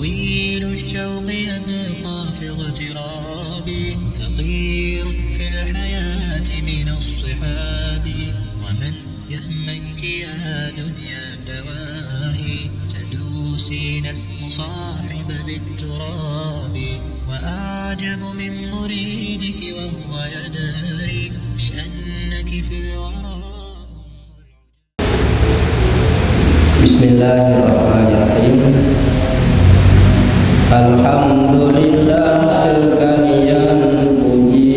طويل الشوق يبقى في اغترابي، فقير في الحياة من الصحاب. ومن يهمك يا دنيا دواهي، تدوسين المصاحب بالتراب. وأعجب من مريدك وهو يدري بأنك في الورى. Bismillahirrahmanirrahim. Alhamdulillah sekalian puji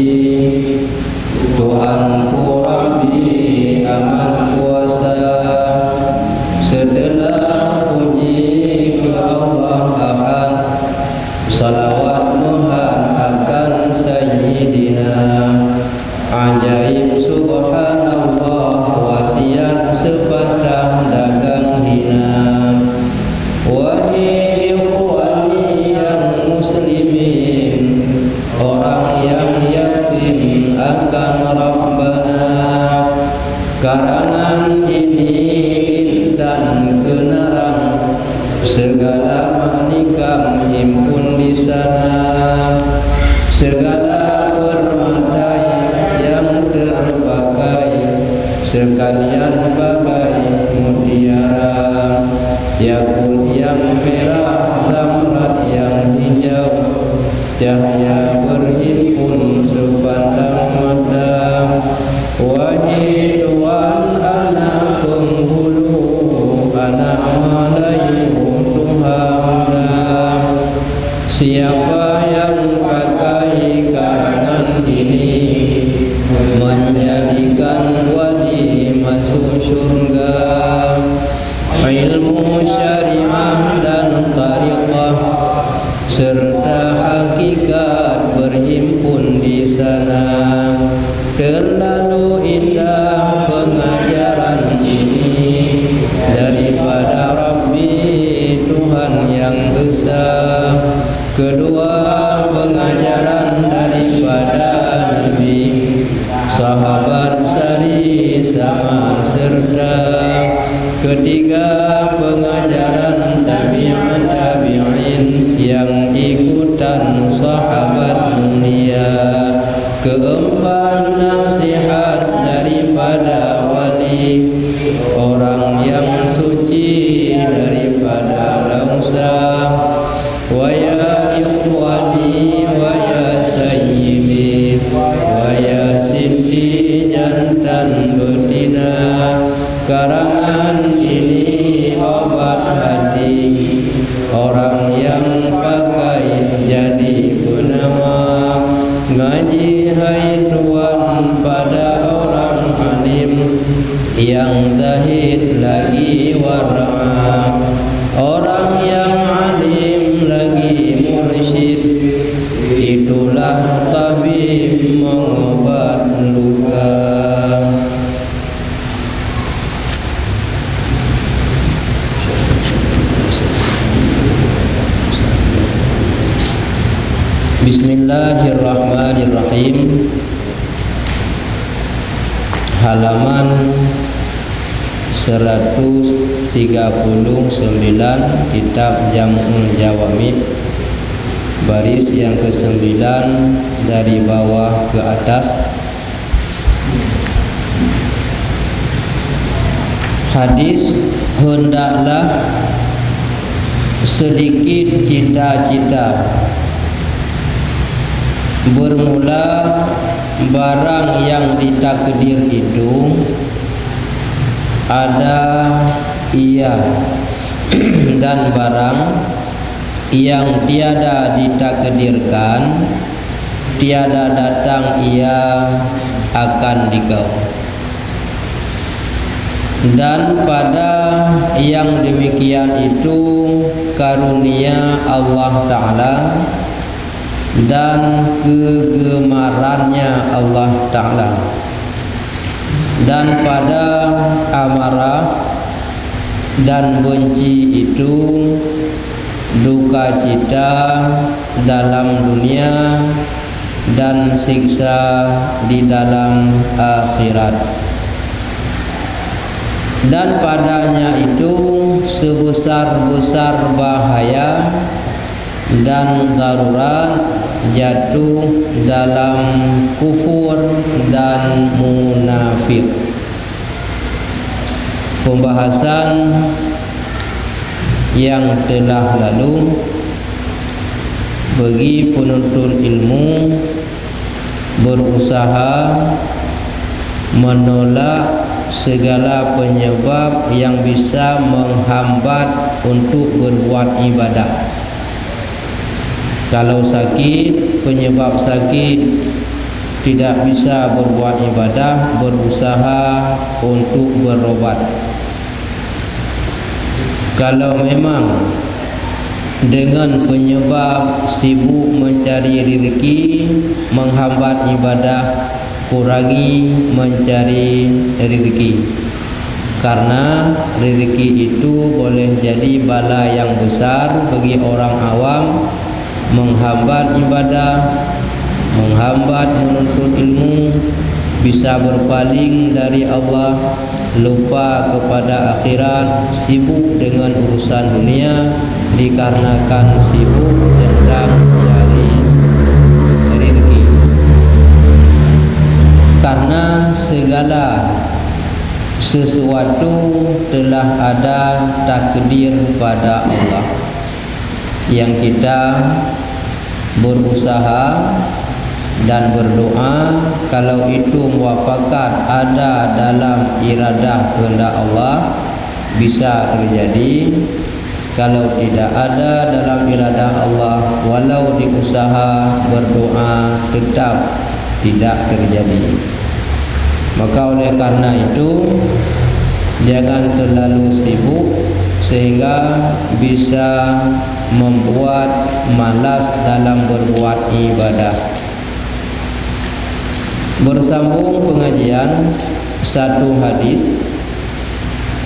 Tuhanku Rabbi amat kuasa. Setelah puji ke Allah Ahad, salawat Tuhan akan Sayyidina. Ajaib subhanallah, wasiat sepatah dagang hina. Wahai ikhwani yang muslimin, orang yang yakin akan Rabbana, karangan ini intan kenerang, segala mahnikam himpun di sana. Segala permata yang terpakai sekalian bagai mutiara, yakut yang merah, zamrud yang hijau, cahaya berhimpun sepandang mata. Wahai Tuhan anak penghulu, anak Melayu Tuhan, siapa yang pakai karangan ini menjadikan wali masuk surga. Ilmu syariah dan tariqah serta hakikat berhimpun di sana. Terlalu indah pengajaran ini daripada Rabbi Tuhan yang esa. Kedua pengajaran daripada Nabi, sahabat sari sama serta. Ketiga pengajaran tabi'in yang ikutan sahabat mulia. Keempat nasihat daripada wali, orang yang suci daripada dosa. Wa ya ikhwani wa ya sayyidi wa ya sindi jantan betina, karangan ini obat hati. Orang yang pakai jadi penama, ngaji hai Tuhan pada orang alim yang zahid lagi wara'. Orang yang alim lagi mursyid, itulah tabib mengobat luka. Bismillahirrahmanirrahim. Halaman 139 kitab Jam'ul Jawami, baris yang ke-9 dari bawah ke atas. Hadis, hendaklah sedikit cita-cita, bermula barang yang ditakdir itu ada ia, dan barang yang tiada ditakdirkan tiada datang ia akan dikau. Dan pada yang demikian itu karunia Allah Ta'ala dan kegemarannya Allah Ta'ala. Dan pada amarah dan benci itu duka cita dalam dunia dan siksa di dalam akhirat. Dan padanya itu sebesar-besar bahaya dan darurat jatuh dalam kufur dan munafik. Pembahasan yang telah lalu bagi penuntut ilmu berusaha menolak segala penyebab yang bisa menghambat untuk berbuat ibadah. Kalau sakit, penyebab sakit tidak bisa berbuat ibadah, berusaha untuk berobat. Kalau memang dengan penyebab sibuk mencari rezeki menghambat ibadah, kurangi mencari rezeki, karena rezeki itu boleh jadi bala yang besar bagi orang awam, menghambat ibadah, menghambat menuntut ilmu, bisa berpaling dari Allah, lupa kepada akhirat, sibuk dengan urusan dunia dikarenakan sibuk tentang cari rezeki. Karena segala sesuatu telah ada takdir pada Allah, yang kita berusaha dan berdoa kalau itu muafakat ada dalam iradah kehendak Allah bisa terjadi. Kalau tidak ada dalam iradah Allah, walau diusaha berdoa tetap tidak terjadi. Maka oleh karena itu jangan terlalu sibuk sehingga bisa membuat malas dalam berbuat ibadah. Bersambung pengajian satu hadis,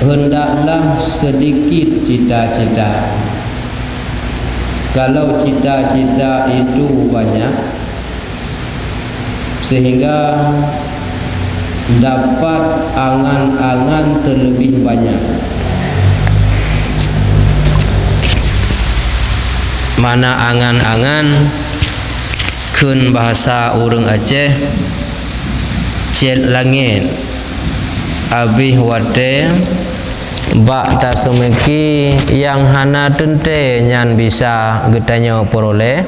hendaklah sedikit cita-cita. Kalau cita-cita itu banyak sehingga dapat angan-angan terlebih banyak. Mana angan-angan kun bahasa urang Aceh cel langit abih wate bak ta semeki yang hana tente nyan bisa getanya peroleh,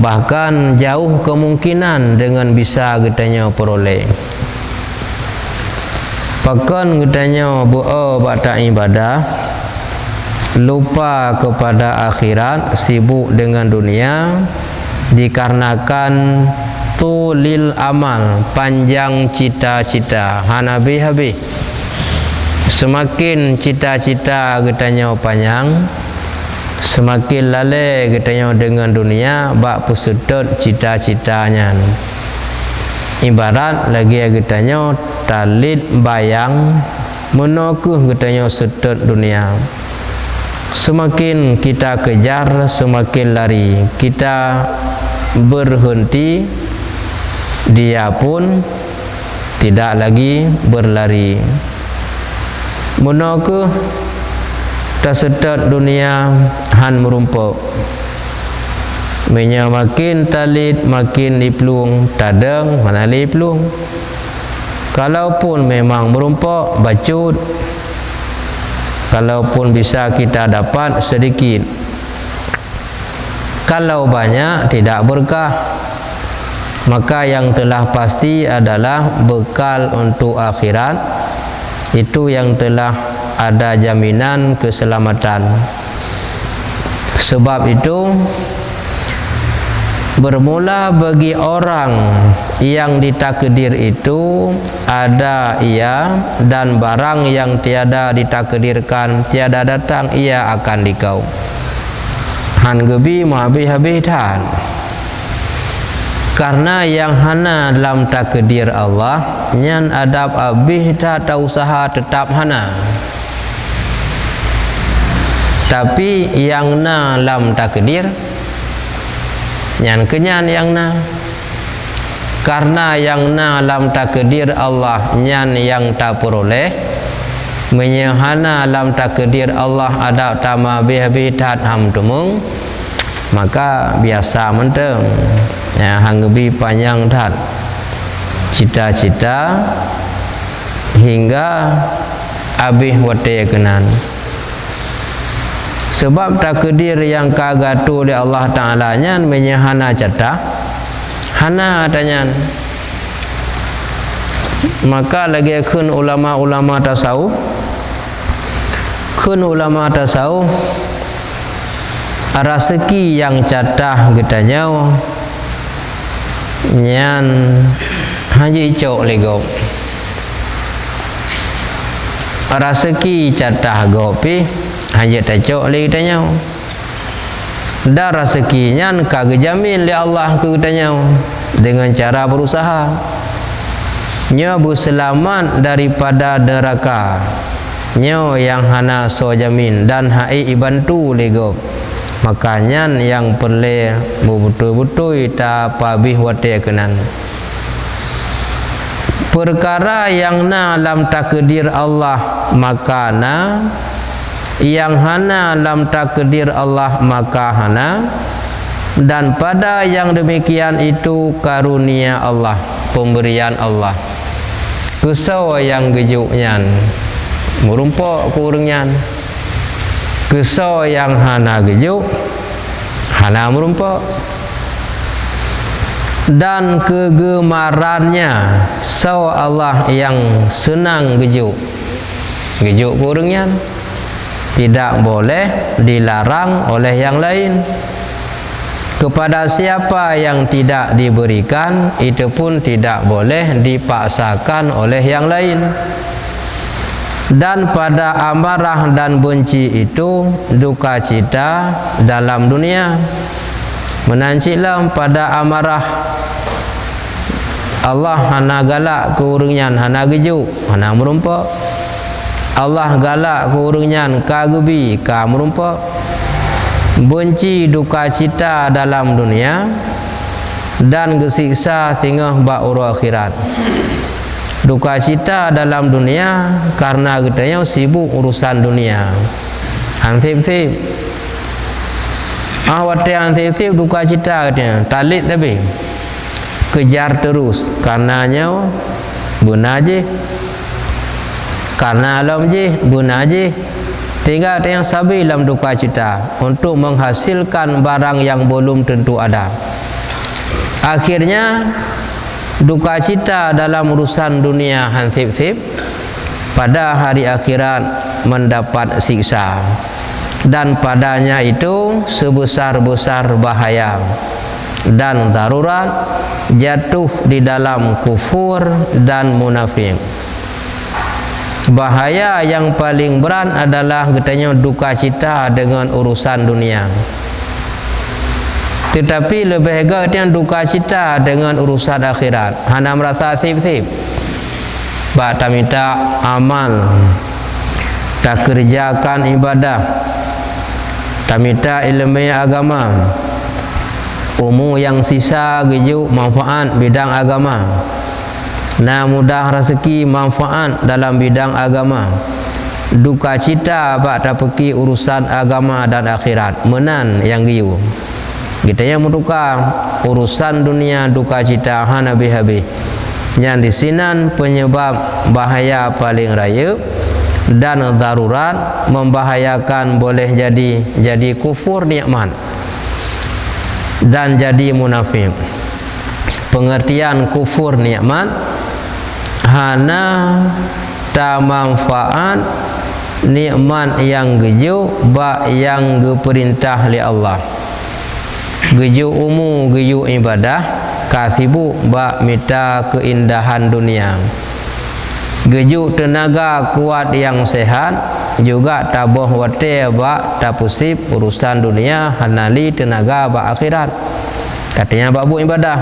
bahkan jauh kemungkinan dengan bisa getanya peroleh. Pakan getanya bak ta ibadah, lupa kepada akhirat, sibuk dengan dunia dikarenakan tulil amal, panjang cita-cita, hanabi habis. Semakin cita-cita getanya panjang, semakin lalai getanya dengan dunia, bak pusudut cita-citanya. Ibarat lagi getanya talit bayang menokuh getanya sudut dunia. Semakin kita kejar, semakin lari. Kita berhenti, dia pun tidak lagi berlari. Menokeh tersedot dunia han merumpuk. Menya makin talit, makin diplung, tadeng mana diplung. Kalaupun memang merumpuk, bacut. Kalaupun bisa kita dapat sedikit, kalau banyak tidak berkah. Maka yang telah pasti adalah bekal untuk akhirat, itu yang telah ada jaminan keselamatan. Sebab itu bermula bagi orang yang ditakdir itu ada ia, dan barang yang tiada ditakdirkan tiada datang ia akan dikau. Han gebi ma habis tan. Karena yang hana dalam takdir Allah nyan adab abih tak usaha tetap hana. Tapi yang na dalam takdir nyan kenyan yang na. Karena yang na dalam takdir Allah nyan yang tak peroleh, menyehana dalam takdir Allah ada tama bih tat ham tumung, maka biasa menteng ya hanggebi panjang tat cita-cita hingga habis wate kenan. Sebab takdir yang kagatu oleh Allah Ta'ala nyan menyahana cata hana atanyan. Maka lagi kun ulama-ulama tasawuf rezeki yang catah getanya nyan haji cok lego rezeki catah gopi haji tacok lagi tanya dah rezekinya kagak jamin li Allah ke tanya dengan cara berusaha nyo selamat daripada neraka nyo yang hana so jamin dan hai ibantu lego. Makanya yang perlu betul-betul ta pabih wate kenan perkara yang na lam takdir Allah makana yang hana lam takdir Allah maka hana, dan pada yang demikian itu karunia Allah, pemberian Allah. Kesau yang gejuknya merumpok kurungnya, kesau yang hana gejuk hana merumpok, dan kegemarannya sau Allah yang senang gejuk kurungnya tidak boleh dilarang oleh yang lain. Kepada siapa yang tidak diberikan, itu pun tidak boleh dipaksakan oleh yang lain. Dan pada amarah dan benci itu duka cita dalam dunia. Menancilah pada amarah Allah hana galak ke urungan, hana gejuk, hana merumpok. Allah galak ke urungan, kagebi, ka merumpok. Benci duka cita dalam dunia dan gesiksa tingah ba'uru akhirat. Duka cita dalam dunia karena getanya sibuk urusan dunia. Ansip-sip wate ansip-sip duka cita katanya talit, tapi kejar terus karenanya guna je, karena alam je guna je. Tinggal yang sabar dalam duka cita untuk menghasilkan barang yang belum tentu ada. Akhirnya duka cita dalam urusan dunia hansip-sip, pada hari akhirat mendapat siksa, dan padanya itu sebesar-besar bahaya dan darurat jatuh di dalam kufur dan munafik. Bahaya yang paling berat adalah katanya duka cita dengan urusan dunia. Tetapi lebih hebatnya duka cita dengan urusan akhirat. Hana merasa sip-sip, bak tak minta amal, tak kerjakan ibadah, tak minta ilmu agama, umur yang sisa gejuk manfaat bidang agama, nah mudah rezeki manfaat dalam bidang agama. Duka cita bak tak pergi urusan agama dan akhirat, menan yang giu. Kita yang menduka urusan dunia duka cita hana habis-habis. Yang di sinan penyebab bahaya paling raya dan darurat, membahayakan, boleh jadi kufur nikmat dan jadi munafik. Pengertian kufur nikmat hana ta manfaat nikmat yang gejuk bak yang geperintah li Allah. Gejuk umu, gejuk ibadah, kasibu bak minta keindahan dunia. Gejuk tenaga kuat yang sehat, juga tabuh wate bak tapusip urusan dunia, hanali tenaga bak akhirat. Katanya bak bu ibadah.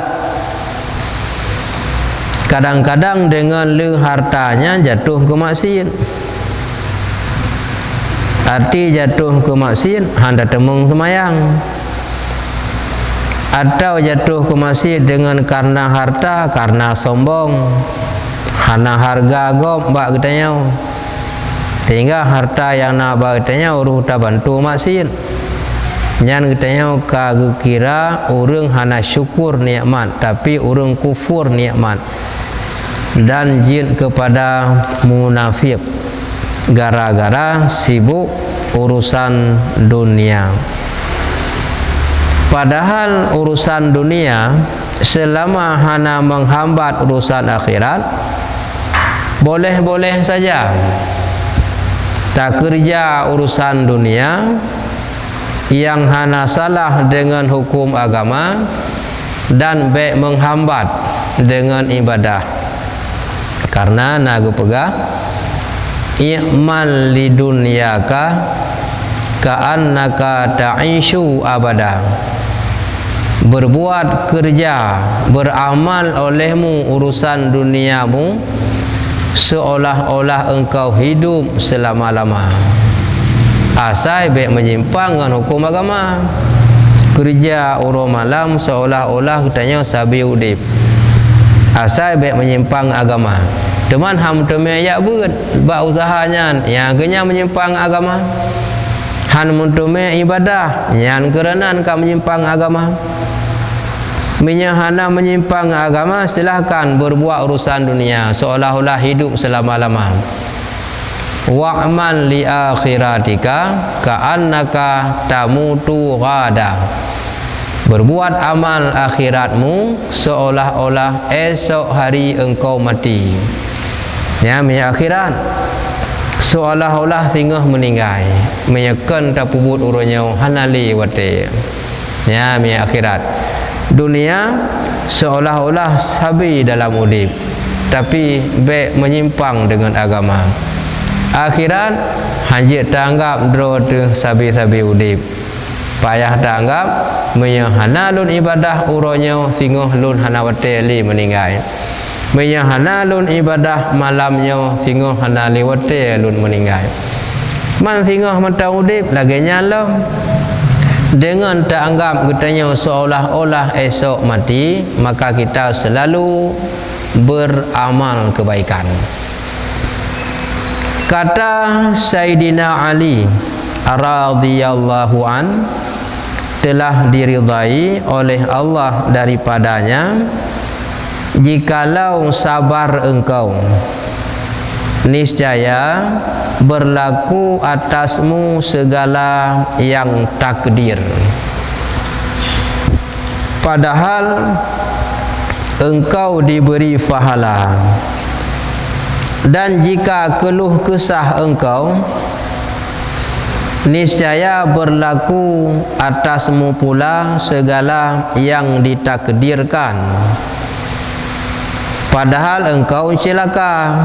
Kadang-kadang dengan le hartanya jatuh ke maksiat. Hati jatuh ke maksiat, hendak temung semayang. Atau jatuh ke maksiat dengan karena harta, karena sombong, hana harga gop bak katanya. Sehingga harta yang nak bak katanya uruh tak bantu maksiat. Nyan katanya kagak kira orang hana syukur nikmat tapi orang kufur nikmat dan jin kepada munafik gara-gara sibuk urusan dunia. Padahal urusan dunia selama hana menghambat urusan akhirat boleh-boleh saja. Tak kerja urusan dunia yang hana salah dengan hukum agama dan baik menghambat dengan ibadah. Karena nagu pegah i'mal li dunyaka ka'annaka ta'ishu abada. Berbuat kerja, beramal olehmu urusan duniamu seolah-olah engkau hidup selama-lama. Asai baik menyimpang dengan hukum agama. Kerja urus malam seolah-olah katanya sabi udip. Asai baik menyimpang agama. Teman ham teme ya beut ba usahanya yang kenya menyimpang agama. Han muntume ibadah yang kerenan ka menyimpang agama. Menyahana menyimpang agama silahkan berbuat urusan dunia seolah-olah hidup selama-lama. Wa'mal li akhiratika ka'annaka tamutu ghada. Berbuat amal akhiratmu seolah-olah esok hari engkau mati. Ya, minyak akhirat seolah-olah tinggal meninggal. Menyekan tapubut urunnya hanali wate. Ya, minyak akhirat. Dunia seolah-olah sabi dalam udip, tapi baik menyimpang dengan agama. Akhirat hanya tanggap drod sabi-sabi udip. Payah tanggap menyahana lun ibadah uronyo singoh lun hana wate li meninggal. Menyahana lun ibadah malamnya singoh hana li wate lun meninggal. Man singoh mata udip lagi nyala. Dengan tak anggap katanya seolah-olah esok mati, maka kita selalu beramal kebaikan. Kata Sayyidina Ali radhiyallahu an, telah diridai oleh Allah daripadanya, jikalau sabar engkau niscaya berlaku atasmu segala yang takdir. Padahal engkau diberi pahala. Dan jika keluh kesah engkau, niscaya berlaku atasmu pula segala yang ditakdirkan. Padahal engkau celaka.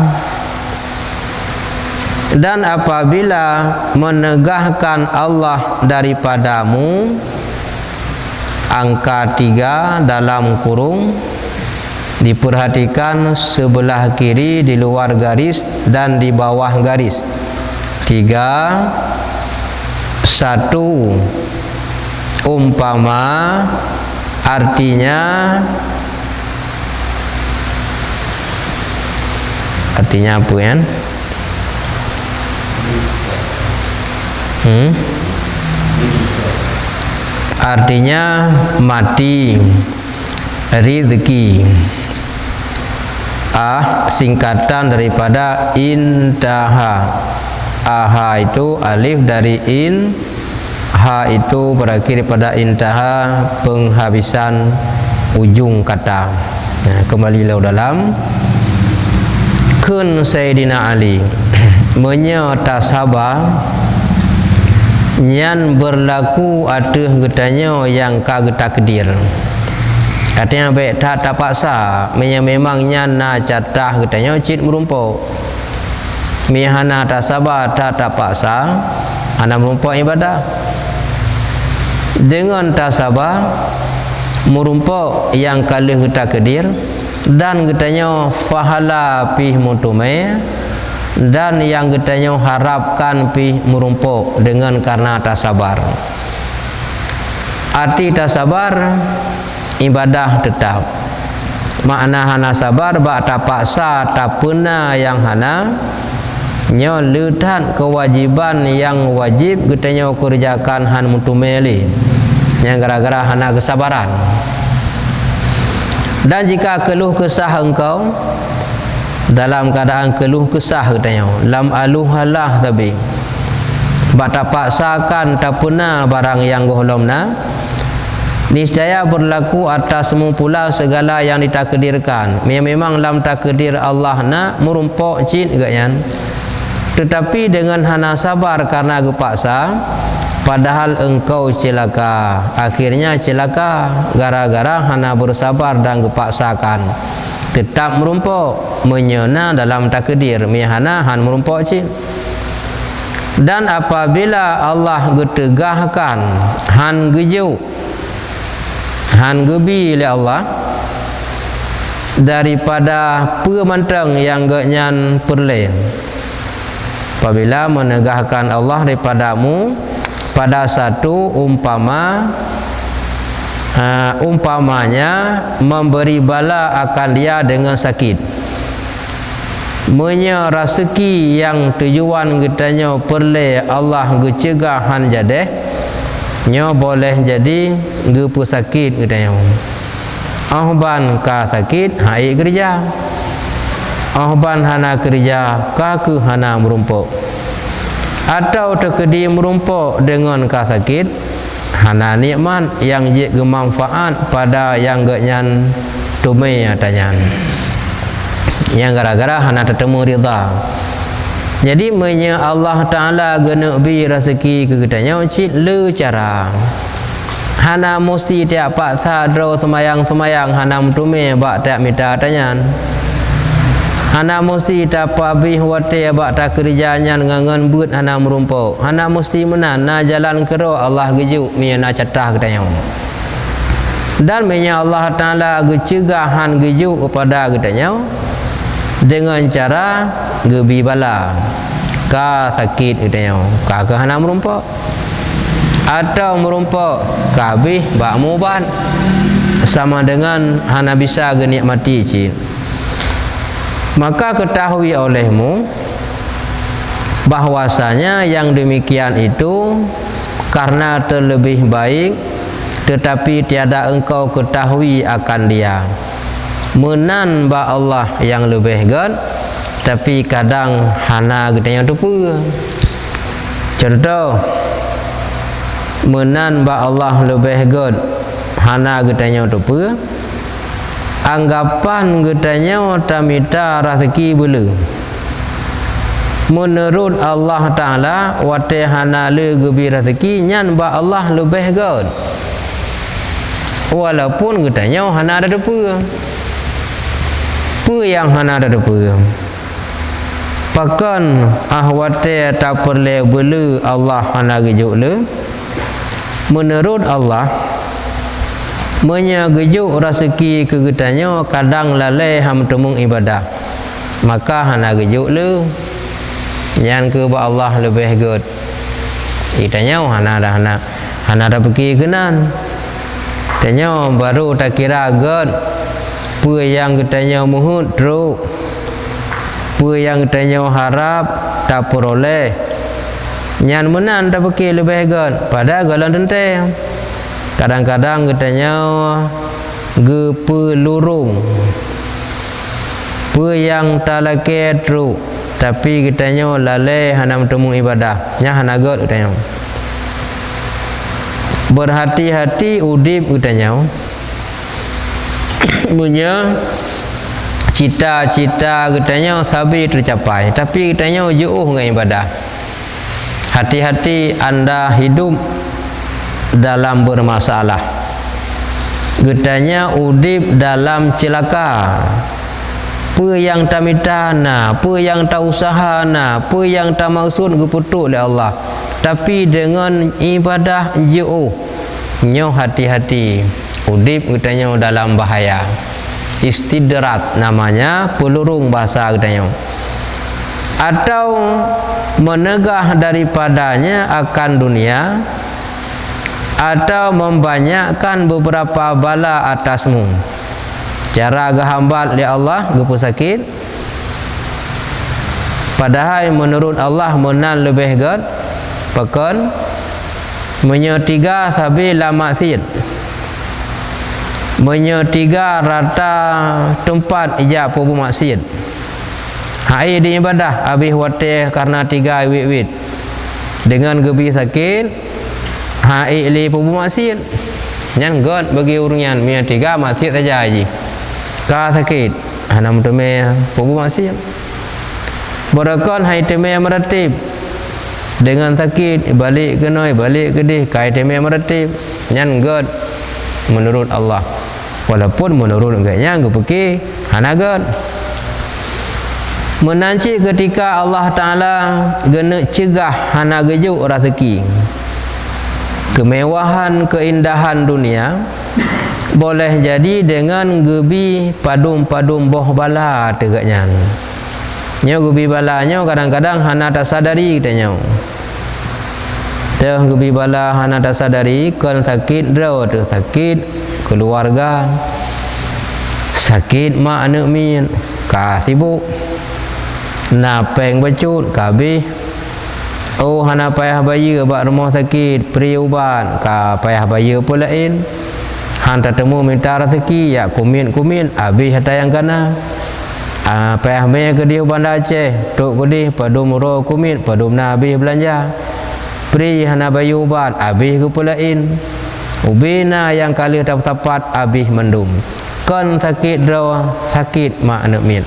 Dan apabila menegahkan Allah daripadamu, angka 3 dalam kurung, diperhatikan sebelah kiri di luar garis dan di bawah garis. 3, 1 umpama, artinya apa ya? Artinya mati, rizki. Singkatan daripada intaha. Aha itu alif dari in, ha itu berakhir pada intaha, penghabisan ujung kata. Kembali dalam kun Sayyidina Ali menyata sabar nyan berlaku aduh getanya yang kagak takdir. Artinya baik tak paksa, memang nyan na catah getanya cit merumpok. Mihana tak sabar tak paksa, ana merumpok ibadah. Dengan tak sabar merumpok yang kalih takdir dan getanya fahala pih mutume, dan yang getanya harapkan pi merumpuk dengan karena tak sabar. Arti tak sabar ibadah tetap. Makna hana sabar ba tak paksa tak pernah yang hana nyo letan kewajiban yang wajib kita kerjakan han mutumeli yang gara-gara hana kesabaran. Dan jika keluh kesah engkau dalam keadaan keluh kesah katanya lam aluhalah tapi bata paksakan tapuna barang yang gohlomna niscaya berlaku atasmu pula segala yang ditakdirkan. Memang lam takdir Allah na merumpok cin gakyan, tetapi dengan hana sabar karena kepaksa padahal engkau celaka. Akhirnya celaka gara-gara hana bersabar dan kepaksakan. Tetap merumpok menyena dalam takdir mihana han merumpok cin. Dan apabila Allah getegahkan han gejau han gebi oleh Allah daripada pemantang yang genyan perle, apabila menegahkan Allah daripadamu pada satu umpamanya memberi bala akan dia dengan sakit, menya rezeki yang tujuan kitanya perle Allah gecegah han jadeh nyo boleh jadi gepu sakit kitanya ahban ka sakit hai kerja ahban hana kerja ka ke hana merumpok atau terkedi merumpok dengan ka sakit hana nikmat yang je gemanfaat pada yang genyan tumai atanyan yang gara-gara hana tertemu rida. Jadi menya Allah Ta'ala gena bi rezeki ke kitanya cik le cara hana mesti tiap paksa draw semayang hana mutume bak tak minta tanyan hana mesti tak pabih wate bak tak kerjanya ngangan but hana merumpok hana mesti menan na jalan kero Allah gejuk menya na catah kitanya. Dan menya Allah Ta'ala gecegahan gejuk kepada kitanya dengan cara gebi bala ka sakit katanya ka hana merumpok atau merumpok kabih bak muban sama dengan hana bisa genikmati cin. Maka ketahui olehmu bahwasanya yang demikian itu karena terlebih baik, tetapi tiada engkau ketahui akan dia. Menan ba Allah yang lebih god, tapi kadang hana getanya lupa. Contoh menan ba Allah lebih god, hana getanya lupa. Anggapan getanya tamita rezeki bela. Menurut Allah Ta'ala wate hana le gebi rezeki nyan ba Allah lebih god. Walaupun getanya hana ada lupa. Apa yang hana ada apa pakan ahwate tak perle bela Allah hana gejuk le. Menurut Allah menya gejuk rezeki ke getanya kadang lalai ham temung ibadah, maka hana gejuk le yang ke ba Allah lebih god itanya hana ada pergi kenan tanya baru tak kira god apa yang katanya muhud teruk, apa yang katanya harap tak peroleh nyan menan tak pakai lebih gan pada galan tentang kadang-kadang katanya gepelurung apa yang tak laki teruk tapi katanya lalai hana bertemu ibadah nya hana god katanya. Berhati-hati udip katanya punya cita-cita katanya sabi tercapai, tapi katanya jauh dengan ibadah. Hati-hati anda hidup dalam bermasalah, katanya udip dalam celaka. Apa yang tak minta na, apa yang tak usaha na, apa yang tak maksud keputuk oleh Allah, tapi dengan ibadah jauh nyo hati-hati udip katanya dalam bahaya. Istidrat namanya, pelurung bahasa katanya. Atau menegah daripadanya akan dunia, atau membanyakkan beberapa bala atasmu. Cara gahambat oleh Allah gepu sakit padahal menurut Allah menan lebih god pekan menyetiga sabi la maksiat, menyetiga rata tempat ijab pubu maksiat. Hai di ibadah habis wate karena tiga wit dengan gebi sakit hai li pubu maksiat nyan god bagi urungan menyetiga maksiat saja aji ka sakit hanam teme pubu maksiat berakon hai teme meratib dengan sakit balik ke noi balik ke deh kai teme meratib nyan god menurut Allah walaupun menurut enggaknya enggak pergi hana god menanci ketika Allah Ta'ala gena cegah hana gejuk rezeki kemewahan keindahan dunia boleh jadi dengan gebi padum-padum boh bala tegaknya nyo gebi balanya kadang-kadang hana tak sadari katanya teh gebi bala hana tak sadari kan sakit draw tu sakit keluarga sakit mak anak min ka sibuk napeng bacut kabeh oh hana payah bayar bak rumah sakit peri ubat ka payah bayar pula lain han temu minta rezeki ya kumin habis hata yang kana payah bayar ke dia Bandar Aceh tok ke dia padum ro kumin padum na habis belanja peri hana bayar ubat habis ke pula lain ubina yang kali tepat habis mendum kon sakit draw sakit mak anak min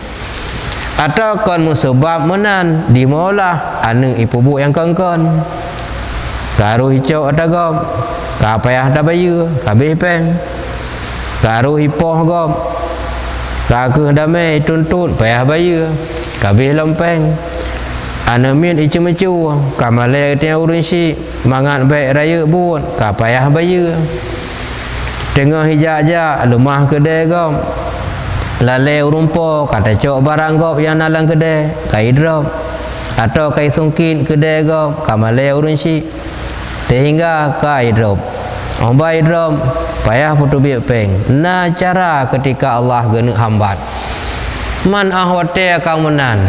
atau kon musabab menan dimolah anu ibu yang kongkon garuh hijau ada gom ka payah ada bayu kabeh peng garuh hipoh gom ka ke damai tuntut payah bayu kabeh lompeng anu min icu-icu kamale teh urun si mangat baik raya buat ka payah bayu tengah hijak-jak lemah kedai gom lalai urumpo kata cok barang gop yang nalang kedai kai drop atau kai sungkin kedai gop kamalai urun si sehingga kai drop ombai drop payah putu biak peng na cara ketika Allah gena hambat man ahwate kang menan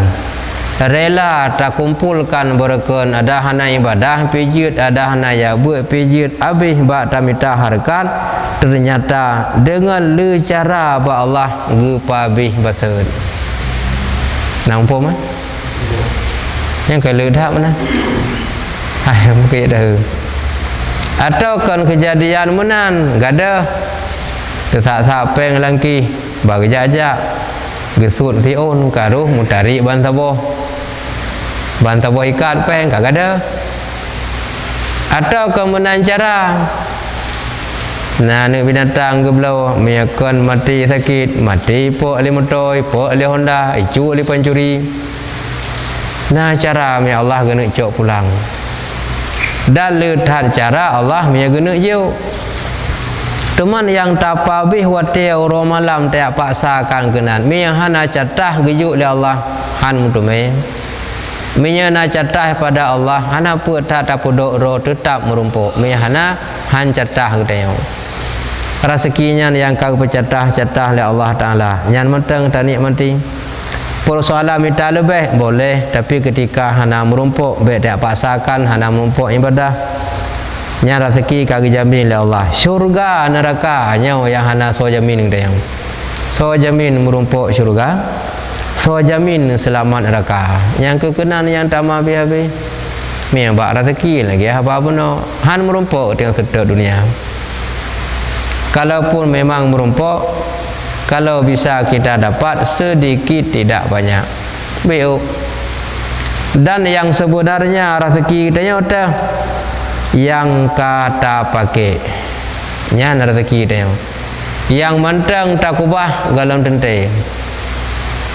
rela tak kumpulkan berken ada hana ibadah pijit ada hana ya buat pijit habis bak tamita harkat ternyata dengan le cara ba Allah gepa bih basud nampo mah yang ke le dak mana ai mungkin dah atau kan kejadian menan gada tesak peng langki bagi jajak gesut sion karuh mutari bantaboh ikat peng kagak ada atau kemenan cara nah ni binatang ke belau meyakan mati sakit mati po ali motoy po ali Honda icu ali pencuri nah cara mi Allah gena cok pulang dan lihat cara Allah mi gena jauh teman yang tapabih wate ro malam tak paksakan kenan mi hana catah gejuk li Allah han mutume menyana catah pada Allah hana pu tak tapudok ro tetap merumpuk mi hana han catah getayo rezekinya yang kau bercatah-catah oleh Allah Ta'ala nyan menteng tak nikmati persoalan minta lebih boleh tapi ketika hana merumpuk baik tak paksakan hana merumpuk ibadah nyan rezeki kagi jamin oleh Allah syurga neraka hanya yang hana so jamin yang so jamin merumpuk syurga so jamin selamat neraka yang kekenan yang tak habis-habis mi bak rezeki lagi apa-apa no han merumpuk tengah sedek dunia kalaupun memang merumpuk kalau bisa kita dapat sedikit tidak banyak baik dan yang sebenarnya rezeki kita nyata yang kata pakai nyan rezeki kita yang mentang tak kubah galam tente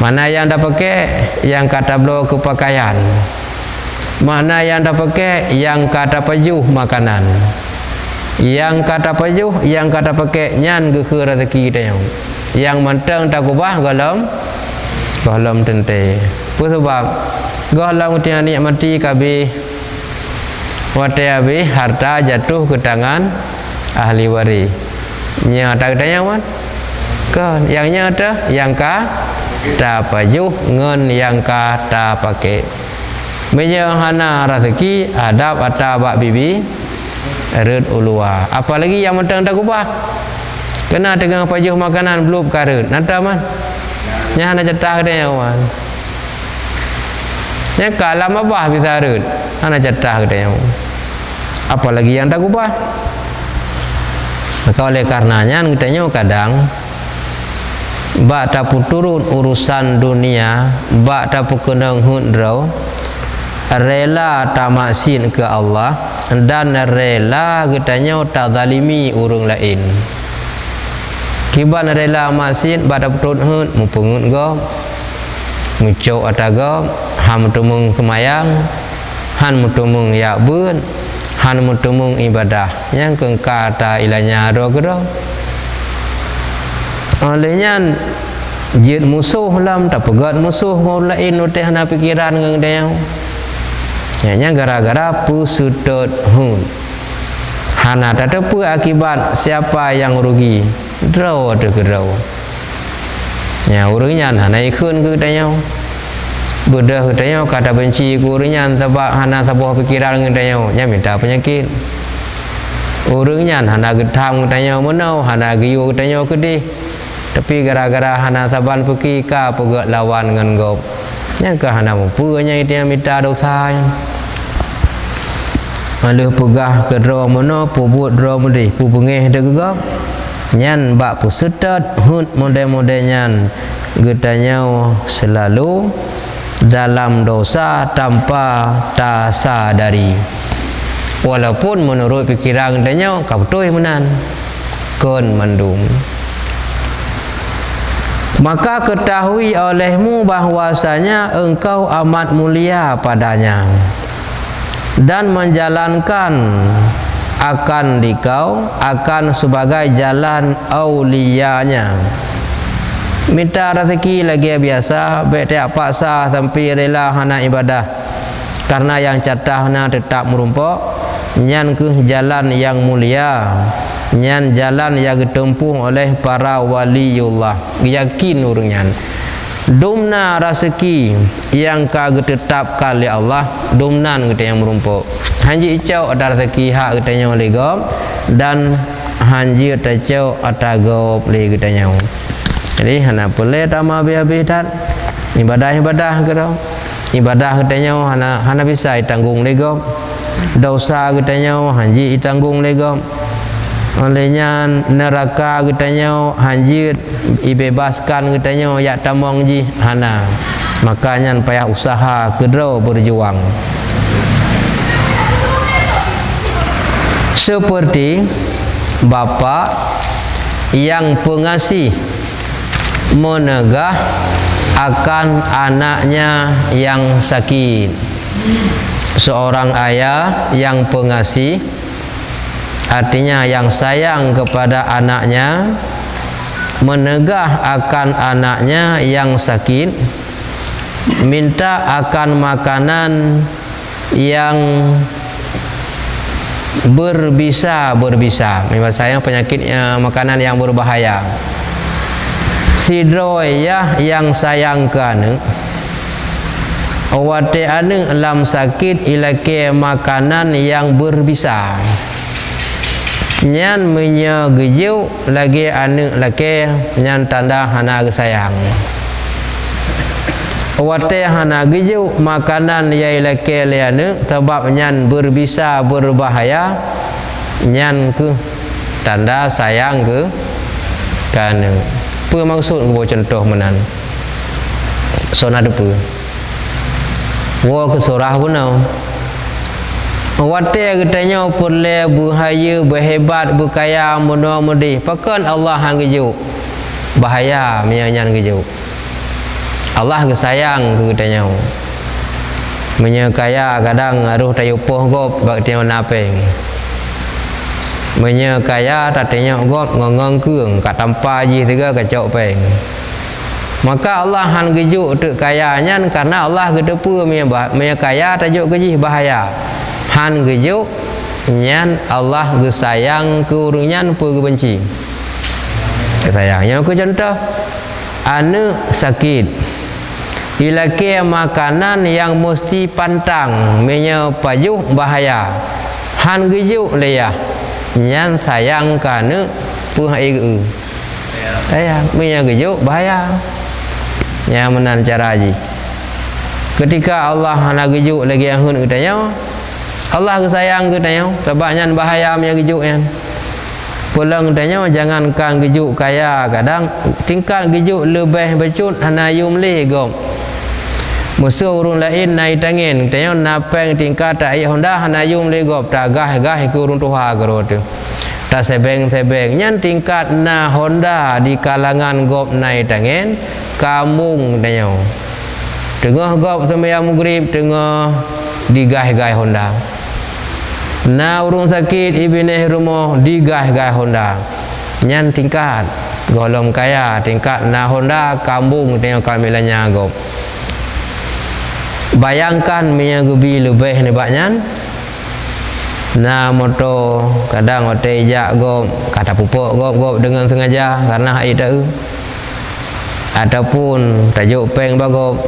mana yang dah pakai yang kata blow kepakaian mana yang dah pakai yang kata pajuh makanan yang kata pajuh yang kata pakai nyan ke rezeki kita yang mentang tak ubah galam tente sebab galam tiang nikmati kabeh wate habis harta jatuh ke tangan ahli waris nyata tanya wan kan yang nyata yang ta pajuh ngen yang ka ta pakai menye hana rezeki adab ata bak bibi red ulua apalagi yang mentang tak ubah kena dengan pajuh makanan belum karut nata man nya hana jatah dia wan nya kalam abah bisa red hana jatah dia apalagi yang tak ubah maka oleh karenanya kita kadang bak tapu turun urusan dunia bak tapu kenang hundrau rela tamaksin ke Allah dan rela kitanya tak zalimi orang lain kiban rela maksin bak tapu turun hun mupungut go mucuk atago ham tumung semayang han mutumung yakbun han mutumung ibadah yang kengkata ilanya ro gero olehnya jid musuh lam tak pegat musuh ngau lain uteh hana pikiran ngang dia nya gara-gara pusutut hun hana tak tepu akibat siapa yang rugi draw de gerau nya urangnya hana ikun ke dia bedah dia kata benci ku urangnya sebab hana sabuh pikiran ngang dia nya minta penyakit urangnya hana gedam dia menau hana giu dia kedih tapi gara-gara hana saban pergi ka pegat lawan dengan gop yang ke hana mempunyai dia minta dosa malu pegah ke draw mono pubut draw mudi pu bengeh de gegap nyan bak pusetat hut model-model nyan getanya selalu dalam dosa tanpa tak sadari walaupun menurut pikiran dia kau betul menan kon mandum maka ketahui olehmu bahwasanya engkau amat mulia padanya dan menjalankan akan dikau akan sebagai jalan auliyanya minta rezeki lagi biasa baik tiap paksa sampai rela hana ibadah karena yang catah hana tetap merumpok nyan ke jalan yang mulia nyan jalan yang ditempuh oleh para waliullah yakin urungan dumna rezeki yang ka ditetap kali Allah dumnan kita yang merumpuk hanji icau ada rezeki hak kita nyaw legop dan hanji tacau atagop le kita nyaw jadi hana boleh tama habis dan ibadah kita ibadah kita nyaw hana bisa ditanggung legop dosa kita nyaw hanji ditanggung legop olehnya neraka kitanya hanjir ibebaskan kitanya ya tamong ji hana makanya payah usaha kedro berjuang seperti bapa yang pengasih menegah akan anaknya yang sakit seorang ayah yang pengasih artinya yang sayang kepada anaknya menegah akan anaknya yang sakit minta akan makanan yang berbisa memang sayang penyakitnya makanan yang berbahaya sidroyah yang sayangkan awate anu lam sakit ilake makanan yang berbisa nyan menyegejau lagi anu laki nyan tanda hana sayang wate hana gejau makanan yai laki lianu sebab nyan berbisa berbahaya nyan ke tanda sayang ke kan apa maksud ke contoh menan sona depu wo ke surah punau wate katanya perle bahaya berhebat berkaya mudah mudi pakan Allah hang gejuk bahaya menyanyan gejuk Allah kesayang ke katanya menyekaya kadang aruh tayupoh gop bak tio napeng menyekaya tatenya gop ngongong keung kat tampa ji tiga kacok peng maka Allah han gejuk tu kayanya karena Allah gedepu menyekaya tajuk geji bahaya han gejuk nyan Allah gesayang ke urunyan pe benci kesayangnya ke contoh anu sakit ilaki makanan yang mesti pantang menya pajuh bahaya han gejuk leya nyan sayang kana puh ieu sayang menya gejuk bahaya nya menan cara haji ketika Allah hana gejuk lagi yang hun katanya Allah kesayang katanya sebab nyan bahaya menya gejuk yan pulang katanya jangankan gejuk kaya kadang tingkat gejuk lebih becut hana yum leh gom musuh urung lain naik tangin katanya napeng tingkat tak ayah Honda hana yum leh gop tak gah ke urung tuha garo tu tak sebeng nyan tingkat na Honda di kalangan gop naik tangin kamung katanya tengah gop sembahyang maghrib tengah digah-gah Honda na urung sakit ibineh rumah digah-gah Honda nyan tingkat golong kaya tingkat na Honda kambung tengok kamilanya gop bayangkan minyak gebi lebih ni baknyan na moto kadang ote jak gop kata pupuk gop dengan sengaja karena hak itu ataupun tajuk peng bagop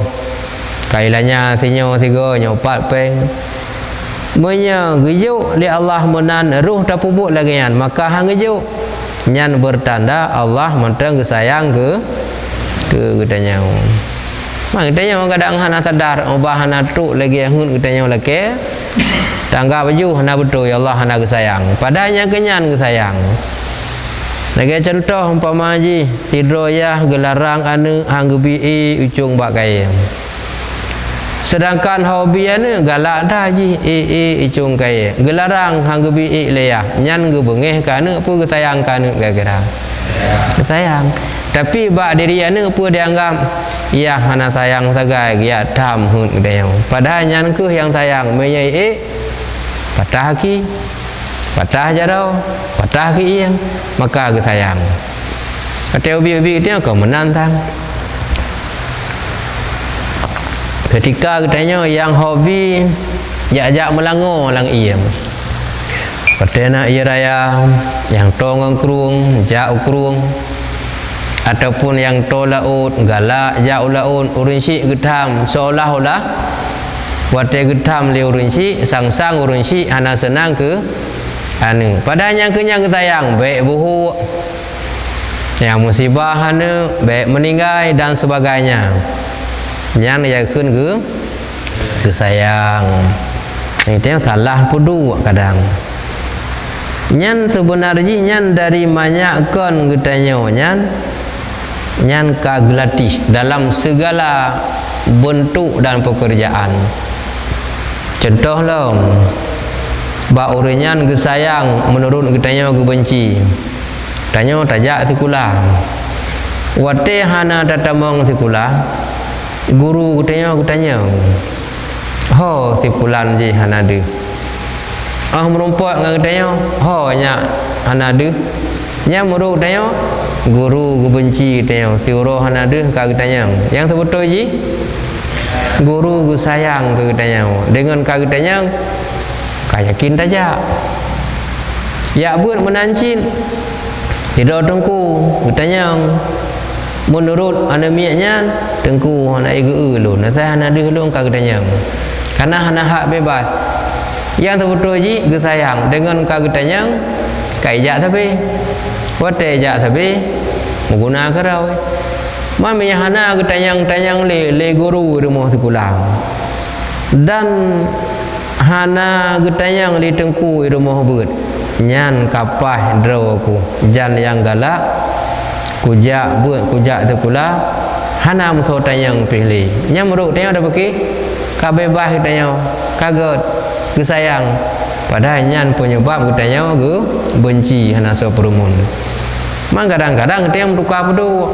kailanya sinyo 3 nyo 4 peng menya gejuk li Allah menan ruh tak pupuk lagi yan maka hang gejuk nyan bertanda Allah mentang sayang ke katanya mak katanya kadang hana sadar ubah hana tu lagi hun katanya laki tangga baju hana betul ya Allah hana sayang padanya kenyan sayang lagi contoh umpama haji tidur ya gelarang anu hang gebi ucung bak kai sedangkan hobi anu galak dah haji icung kai gelarang hang gebi leya nyan ge bengeh kana apa getayang kana gara-gara sayang tapi bak diri anu apa dianggap ya hana sayang sagai ya dam hun gdayang padahal nyan ke yang sayang menyai patah ki patah jarau patah ki yang maka ge sayang kata ubi-ubi dia kau menantang ketika katanya yang hobi jak melangor lang ia pertena ia raya yang tongong krung jak krung ataupun yang to laut galak jak laut urunsi gedam seolah-olah wate gedam li urunsi sang-sang urunsi hana senang ke anu padahal yang kenyang ketayang baik buhu yang musibah anu baik meninggal dan sebagainya nyan ya kun ke sayang itu yang salah pudu kadang nyan sebenarnya nyan dari banyak kon getanya nyan kagelatih dalam segala bentuk dan pekerjaan contoh lah bak urinyan ke sayang menurut getanya ke benci tanya tajak tikula wate hana tatamong tikula guru kutanya ho si pulan je hanade merompak dengan kutanya ho nya hanade nya muru kutanya guru gubenci kutanya si uroh hanade ka kutanya yang sebetul je guru gu sayang ke kutanya dengan ka kutanya ka yakin saja ya buat menancin tidak tengku kutanya menurut anamianya tengku hana ege lu na saya hana de lu ka katanya karena hana hak bebas yang terbetul ji ge sayang dengan ka katanya kai jak tapi wate jak tapi mengguna kerau mami hana katanya le guru rumah sekolah dan hana katanya le tengku rumah beut nyan kapah draw aku jan yang galak kujak buat kujak tu kula hana muso tanyang pilih nyamruk tanya ada beki kabebah tanya kaget ke sayang padahal nyan penyebab tanya ge benci hana so perumun mang kadang-kadang tanya tukar pudu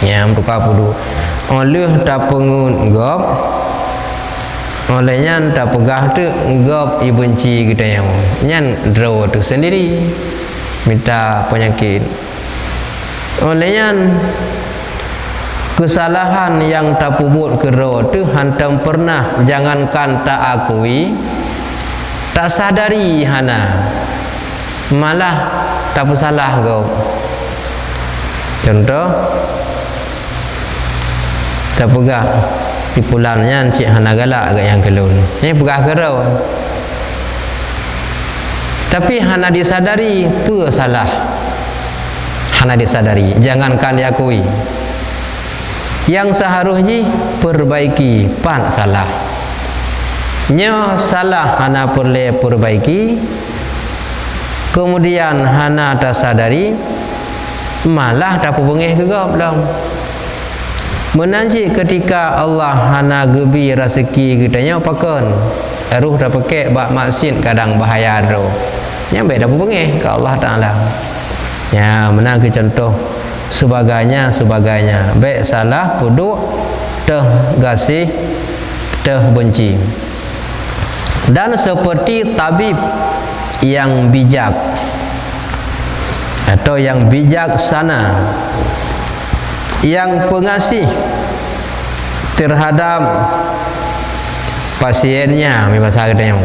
nyam tukar pudu oleh tak pengun gop oleh nyan tak pegah tu gop i benci tanya nyan draw tu sendiri minta penyakit olehnya kesalahan yang tak pubut kero tu hantam pernah jangankan tak akui tak sadari hana malah tak bersalah kau contoh tak pegah tipulannya cik hana galak agak yang kelun ni pegah kerau tapi hana disadari apa salah hana disadari jangankan diakui yang seharusnya perbaiki pan salah nya salah hana perbaiki kemudian hana tak sadari malah tak pengeh gegap belum menanjik ketika Allah hana gebi rezeki kitanya pakon ruh dah pakai bak maksud kadang bahaya roh nyampe dah pengeh ke Allah Taala ya menang ke contoh sebagainya baik salah puduk teh gasih teh benci dan seperti tabib yang bijak atau yang bijaksana yang pengasih terhadap pasiennya misalnya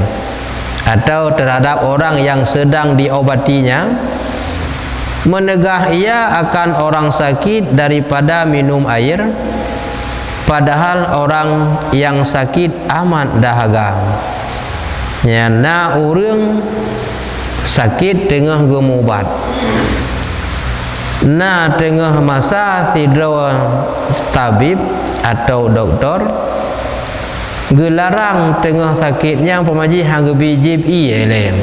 atau terhadap orang yang sedang diobatinya menegah ia akan orang sakit daripada minum air padahal orang yang sakit amat dahaga nyana urang sakit tengah gemubat na tengah masa tidro tabib atau doktor gelarang tengah sakitnya pemaji hang bijib ielem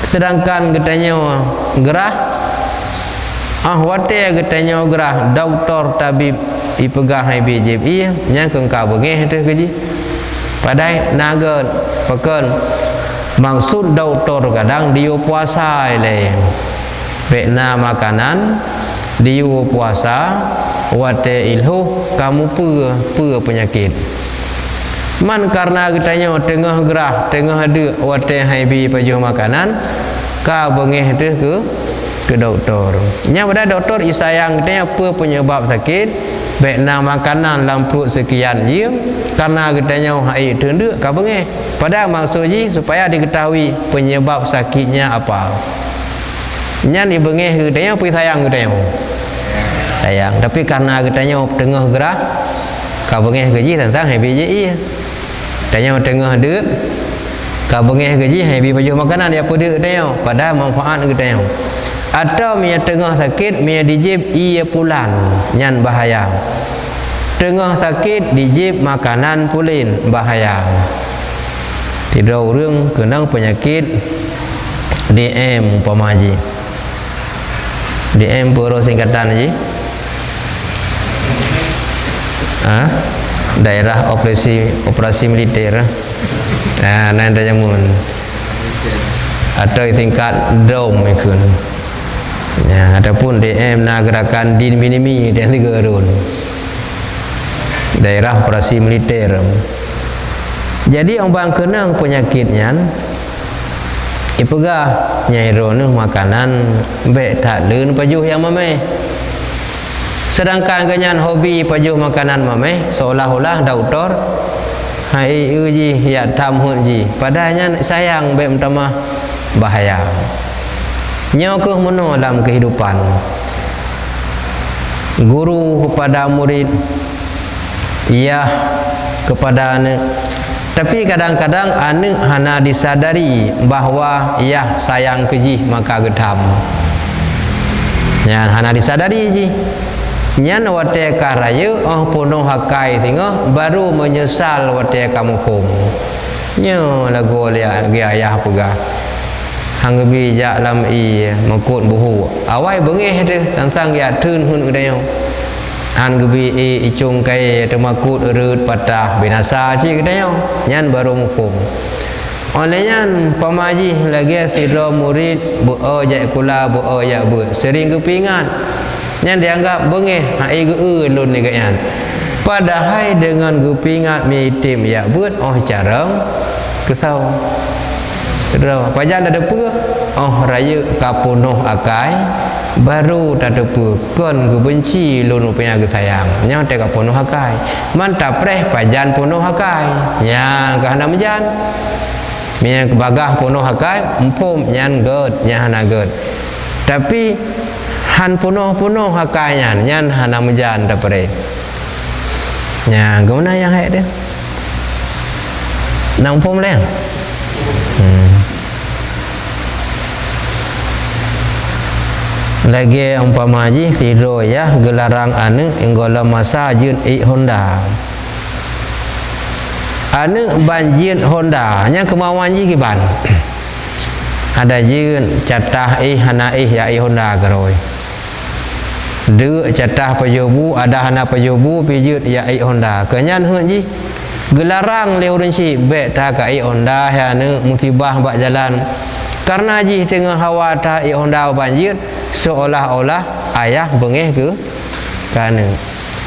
sedangkan getanya gerah wate getanya gerah doktor tabib ipegah hai bijib nya kengka bengeh tu keji padai naga pekon maksud doktor kadang dia puasa elem bekna makanan diu puasa wate ilhu kamu pe penyakit man karena getanya tengah gerah tengah ada wate haibi pajuh makanan ka bengeh tu ke doktor nya pada doktor isayang getanya apa penyebab sakit bekna makanan lampu sekian je karena getanya hai tenduk ka bengeh pada maksudnya supaya diketahui penyebab sakitnya apa nya ni bengeh getanya pi sayang getanya sayang tapi karena getanya tengah gerah ka bengeh gaji tentang habi je tanya tengah dek ka bengeh gaji habi baju makanan dia apa dek tanya pada manfaat getanya atau mia tengah sakit mia dijib ia pulan nyan bahaya tengah sakit dijib makanan pulin bahaya tidak urang kenang penyakit DM pemaji DM pura singkatan je daerah operasi militer nanti jamun atau tingkat dom ikun ya ataupun DM na gerakan din minimi dan tiga run daerah operasi militer jadi orang kenang penyakitnya ipegah nyairo nu makanan be tak leun pajuh yang mameh sedangkan ganyan hobi pajuh makanan mameh seolah-olah doktor hai uji ya tamhun ji padahal sayang be pertama bahaya nyokeh meno dalam kehidupan guru kepada murid ia kepada anak tapi kadang-kadang anak hana disadari bahawa ia sayang keji maka gedam nyan hana disadari ji nyan wate karaya punuh hakai tengah baru menyesal wate kamu hukum nyo lagu dia ayah pegah hang bi jak lam i makut buhu awai bengeh tu tentang ya tun hun udayau an gebi icung kai temakut urut patah binasa ci gedayau nyan baru hukum olehnya pemaji lagi tidro murid bu ja kula bu ya bu sering kepingan nyan dianggap bengeh hai ge lun ni gayan padahal dengan kepingat mitim ya buat carang kesau kedua pajan ada apa raya kapunuh akai baru tak ada apa kon ku benci lun punya ke sayang nya tak kapunuh akai mantap preh pajan punuh akai nya kahana menjan mia bagah punuh akai empum nyan god nya hana god tapi han punuh akai nyan hana menjan tak preh Nya gimana yang hai dia? Nang pom leh. Lagi umpama ji tidur ya gelarang anu enggola masa jun Honda. Anu banjir Honda nya kemauan ji kiban. Ada jun catah hana ya Honda keroi. Dua catah pajobu ada hana pajobu pijut ya Honda. Kenyan heun ji gelarang le urun si be ta ka Honda ya anu mutibah bak jalan. Karena ji tengah hawa ta Honda banjir seolah-olah ayah bengeh ke kana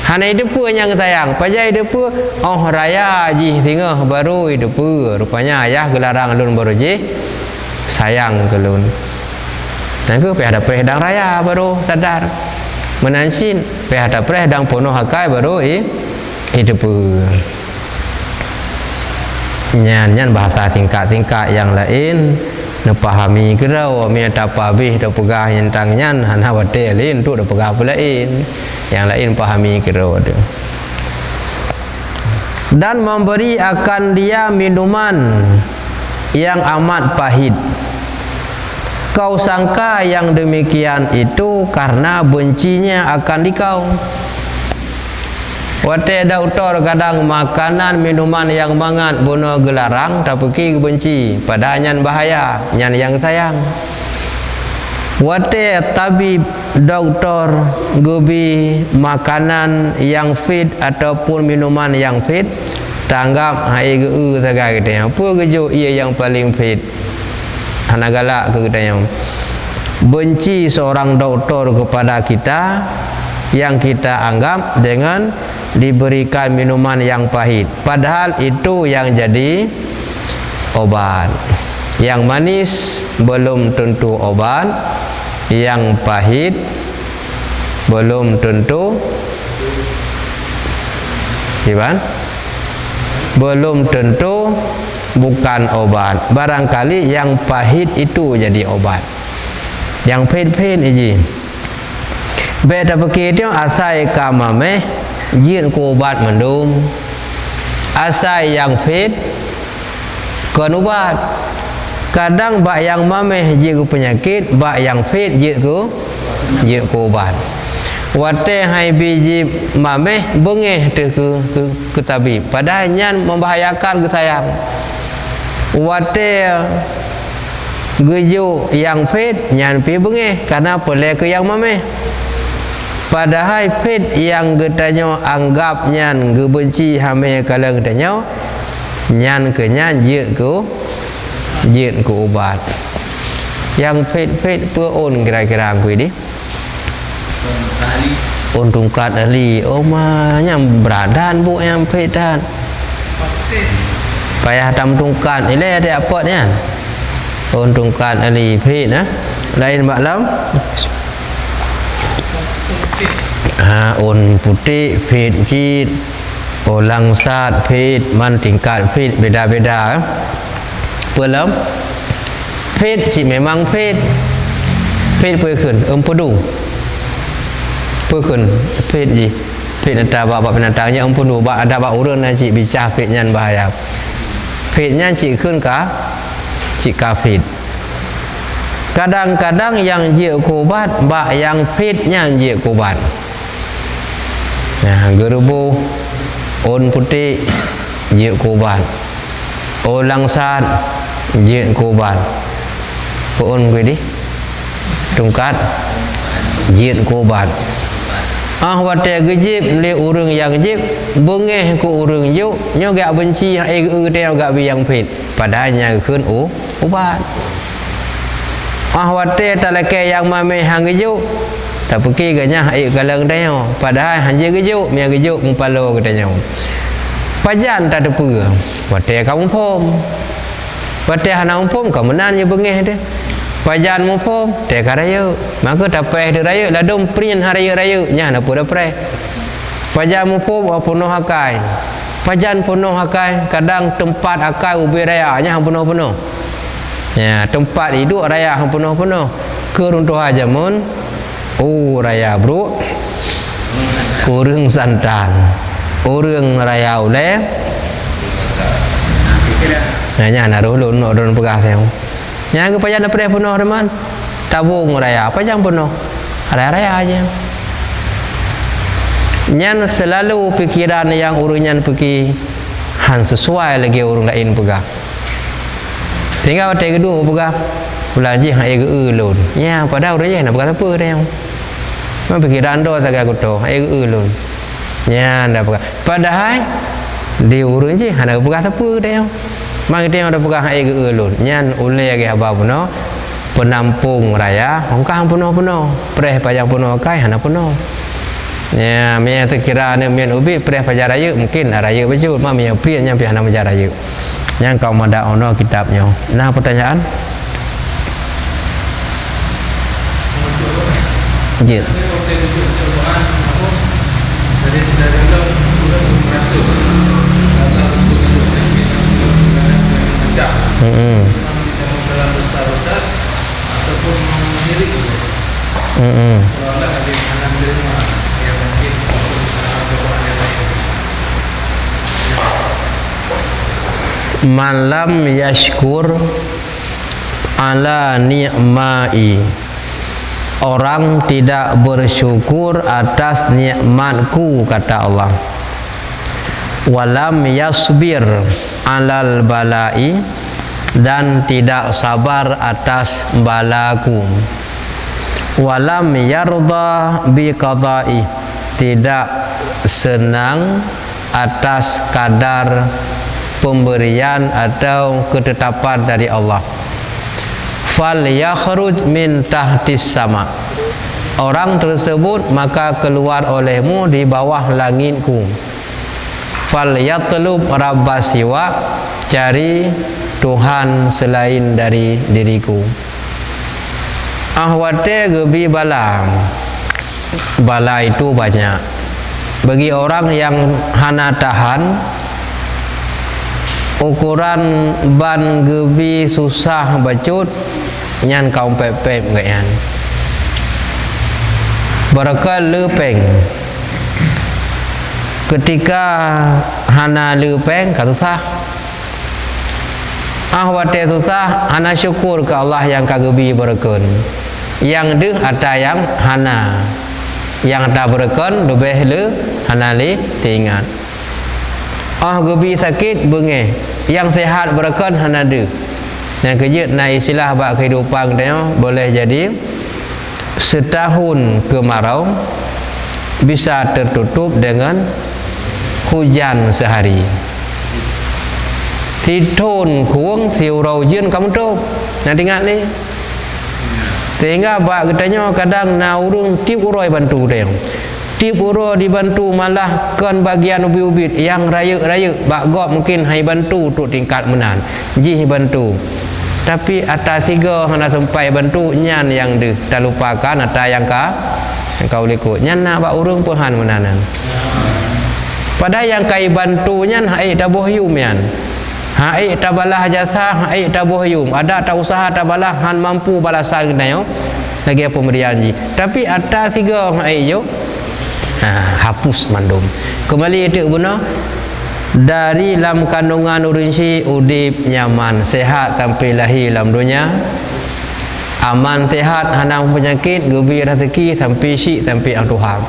hana depu yang tayang pajai depu oh raya ji tengah baru depu rupanya ayah gelarang lun baru ji sayang ke lun nangku pe ada preh dang raya baru sadar menansin pe ada preh dang pono hakai baru depu nyan bahasa tingkat-tingkat yang lain nepahami kerau mi tapa bih da pegah tentang nyan hana wate lain tu da pegah lain yang lain pahami kerau dia dan memberi akan dia minuman yang amat pahit. Kau sangka yang demikian itu karena bencinya akan dikau. Wate da utor kadang makanan minuman yang mangat bono gelarang tapi ki benci pada nyan bahaya nyan yang sayang. Wate tabib doktor gubi makanan yang fit ataupun minuman yang fit tanggap hai geu sagai kita apa gejo ia yang paling fit hana galak ke kita yang benci seorang doktor kepada kita yang kita anggap dengan diberikan minuman yang pahit padahal itu yang jadi obat. Yang manis belum tentu obat, yang pahit belum tentu gimana? Belum tentu bukan obat. Barangkali yang pahit itu jadi obat. Yang pahit-pahit ini beda begitu asai kamame jin ku obat mendum asai yang fit kan obat kadang bak yang mameh jin ku penyakit bak yang fit jin ku obat wate hai biji mameh bengeh tu ke tabib padahal nyan membahayakan ke sayang wate gejo yang fit nyan pi bengeh karena boleh ke yang mameh padahal fit yang getanyo anggap nyan gebenci hame kalau getanyo nyan ke nyan jit ku obat yang fit peon kira-kira aku ini on tungkat ali oma nyam beradan bu yang fit dan payah tam tungkat ile ada apa ni kan on tungkat ali fit nah lain maklum on putih fit jit orang sat fit man tingkat fit beda-beda belum fit cik memang fit perken empedu perken fit ji fit ada bapa penatangnya empedu bak ada bak urun cik bicara fit nyan bahaya fit nyan cik kun ka cik ka fit kadang-kadang yang jik kubat bak yang fit nyan jik kubat. Nah, gerubu on putih jik kubat orang sat jik kubat on gue di tungkat jik kubat wate gejib le urang yang jib bengeh ku urang juk nyo gak benci ai teo gak bi yang fit padahal nya keun ubat wate talake yang mame hang juk tak pergi ganya ai galang teo padahal hanje gejuk mia gejuk mupalo katanya pajan tak ada apa wate kamu pom wate hana pom ka menan ye bengeh de pajan mu pom te karaya maka tak preh de raya ladom prin hari raya nya na pura preh pajan mu pom apuno hakai pajan puno hakai kadang tempat akai ubi raya nya puno ya tempat hidup raya puno keruntuh aja mun raya bro kurang santan urang rayau le nya naruh lun odon pegah teu nya ke payan preh penuh teman tabung raya apa yang penuh raya aja nyan selalu pikiran yang urunyan pergi han sesuai lagi urang lain pegah tinggal hotel kedua pegah belanja hak ega ulun nya padahal urang nak pegah apa dia man pikiran do tak aku to ega ulun nya ndak pegah padahal di urang je han nak pegah apa dia mang dia ada pegah hak ega ulun nyan ulai lagi apa puno penampung raya hongkang penuh-penuh preh pajang penuh kai hana penuh ya mia terkira ne mien ubi preh pajar raya mungkin raya baju ma mia prian yang pihana pajar raya yang kau mada ono kitabnya nah pertanyaan je malam yashkur ala ni'mai orang tidak bersyukur atas nikmatku kata Allah walam yasbir alal balai dan tidak sabar atas balaku walam yarda bi qada'i tidak senang atas kadar pemberian atau ketetapan dari Allah fal yakhruj min tahtis sama orang tersebut maka keluar olehmu di bawah langitku fal yatlub rabbas siwa cari Tuhan selain dari diriku ahwate gebi bala bala itu banyak bagi orang yang hana tahan ukuran ban gebi susah bacut nyan kaum pepep gayan barakal lepeng ketika hana lepeng katusah ahwate susah hana syukur ke Allah yang kagebi berkeun yang deh ada yang hana yang tak berkeun lebih le hana le tingat gebi sakit bengeh yang sehat berkeun hana deh yang kejut na istilah bak kehidupan dia boleh jadi setahun kemarau bisa tertutup dengan hujan sehari titun kuang siu rau jin kamu tu nanti ingat ni sehingga bak katanya kadang na urung tip uroi bantu dia tip uro dibantu malah kan bagian ubi-ubit yang raya-raya bak gop mungkin hai bantu tu tingkat menan jih bantu tapi atas tiga hana sampai bantu nyan yang de tak lupakan atas yang kau likut nyan nak bak urung puhan menanan padahal yang kai bantu nyan hai dabuh yum yan hai tabalah jasa hai dabuh yum ada tak usaha tabalah han mampu balasan kena lagi pemberian ji tapi atas tiga hai yo hapus mandum kembali itu benar dari dalam kandungan urinsi udip nyaman sehat sampai lahir dalam dunia aman sehat hana penyakit gebi rezeki sampai syik sampai ang Tuhan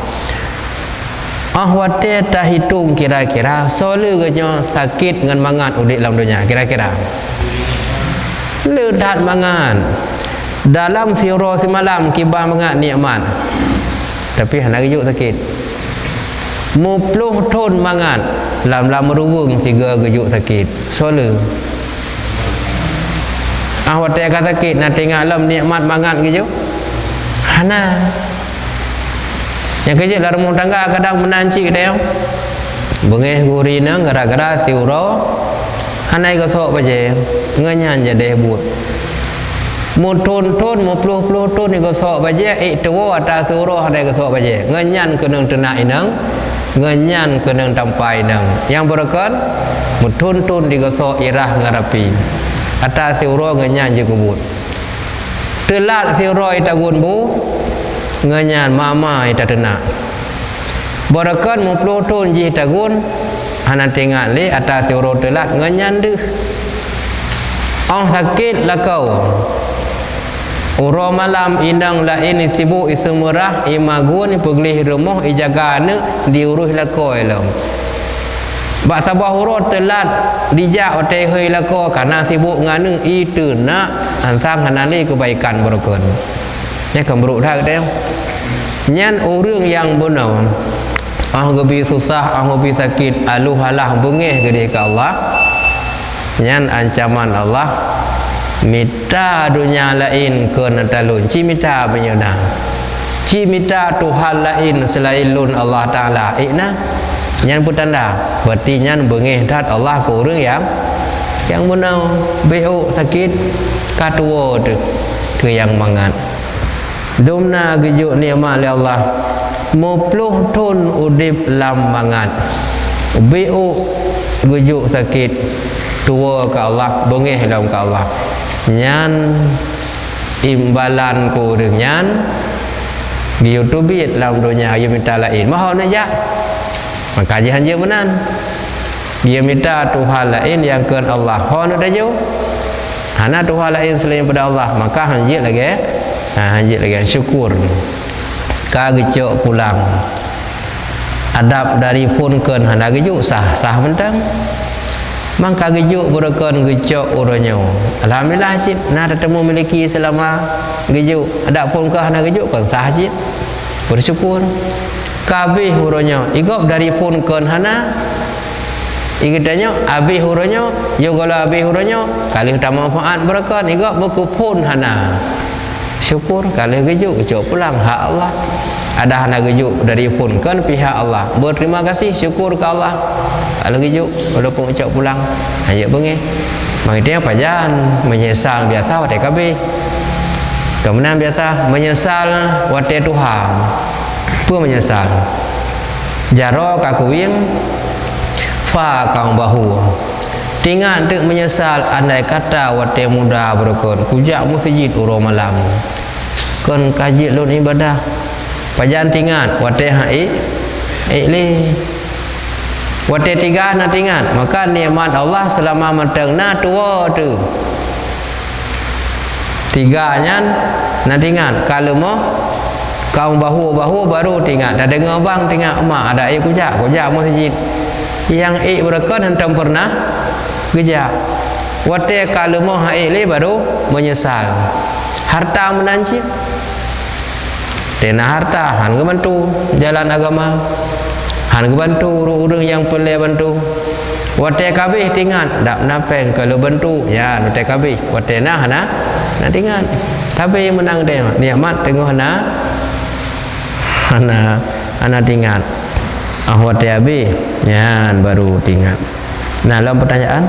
ahwate tak hitung kira-kira solehnya sakit dengan mangat udip dalam dunia kira-kira ledat mangat dalam fiuro semalam kibah mangat nikmat tapi hana gejuk sakit mupluh ton mangat lam meruwung tiga gejuk sakit soleh awat dia kata sakit nak tengok lam nikmat mangat gejuk hana yang kerja dalam rumah tangga kadang menanci dia bengeh gurina gara-gara tiuro hanai gosok baje nganyan jadi but muton-ton mupluh-pluh ton ni gosok baje tuwo atas tiuro hanai gosok baje nganyan kenang tenak inang nganyan kenang tampai nang yang berkan muton-ton digosok irah ngarapi atas tiuro nganyan je kubut telat tiuro ita gunbu nganyan mama ita tenak Barakan 10 tahun ji tagun hana tengok le atas tiro telat nganyandu sakit lakau uro malam indang lain sibuk isu murah imagun peglih rumah ijagana diurus lakau elam bak sabah uro telat dijak otai hei lakau karena sibuk nganu itu nak antang hanali kebaikan barakan nya kambruk dah dia nyan orang yang benar gabi susah gabi sakit alu halah bengih ke dia ke Allah nyan ancaman Allah minta dunia lain ke natalun ci minta penyona ci minta Tuhan lain selain lun Allah Ta'ala ikna nyan putanda berarti nyan bengih dat Allah ke orang yang benar beuk sakit katua tu ke yang mangat domna gejuk nikmat oleh Allah 50 tahun udip lambangan beuk gejuk sakit tua ke Allah bengih dalam ke Allah nyan imbalan ku nyan di YouTube dalam dunia dia minta lain mahal aja maka jihan je benan dia minta Tuhan lain yang ke Allah hon dah jauh hana Tuhan lain selain pada Allah maka hanjit lagi hanjit lagi syukur ka gejok pulang adab dari pun ken hana gejuk sah mentang mangka gejuk berakan gejok uranyo alhamdulillah cip na temu miliki selama gejuk adab pun ka hana gejuk kan sah cip bersyukur kabeh uranyo igop dari pun ken hana igitanya abih uranyo yo gala abih uranyo kali utama manfaat berakan igop berkupun hana syukur kalau gejuk pulang hak Allah ada hana gejuk dari pun kan pihak Allah berterima kasih syukur ke Allah kalau gejuk walaupun ucap pulang hanya bengih maknanya pajan menyesal biasa watai kabeh kemudian biasa menyesal watai Tuhan apa menyesal jaro kakuing fa kaum bahu tinggal dek menyesal andai kata watai muda berkon kujak masjid uro malam kon kaji lun ibadah pajan tinggal watai hai li watai tiga na tinggal maka nikmat Allah selama matang na tua tu tiganya na tinggal kalau mau kaum bahu baru tinggal dah dengar bang tinggal emak ada kujak masjid yang berkon hentam pernah gejak watai kalau mau haile baru menyesal harta menanci tena harta han bantu jalan agama han bantu urang yang perlu bantu watai kabeh tinggal dak napeng kalau bantu ya watai kabeh watai nah hana nak tinggal tapi menang dia nikmat tengok hana tinggal watai abi ya baru tinggal. Nah, dalam pertanyaan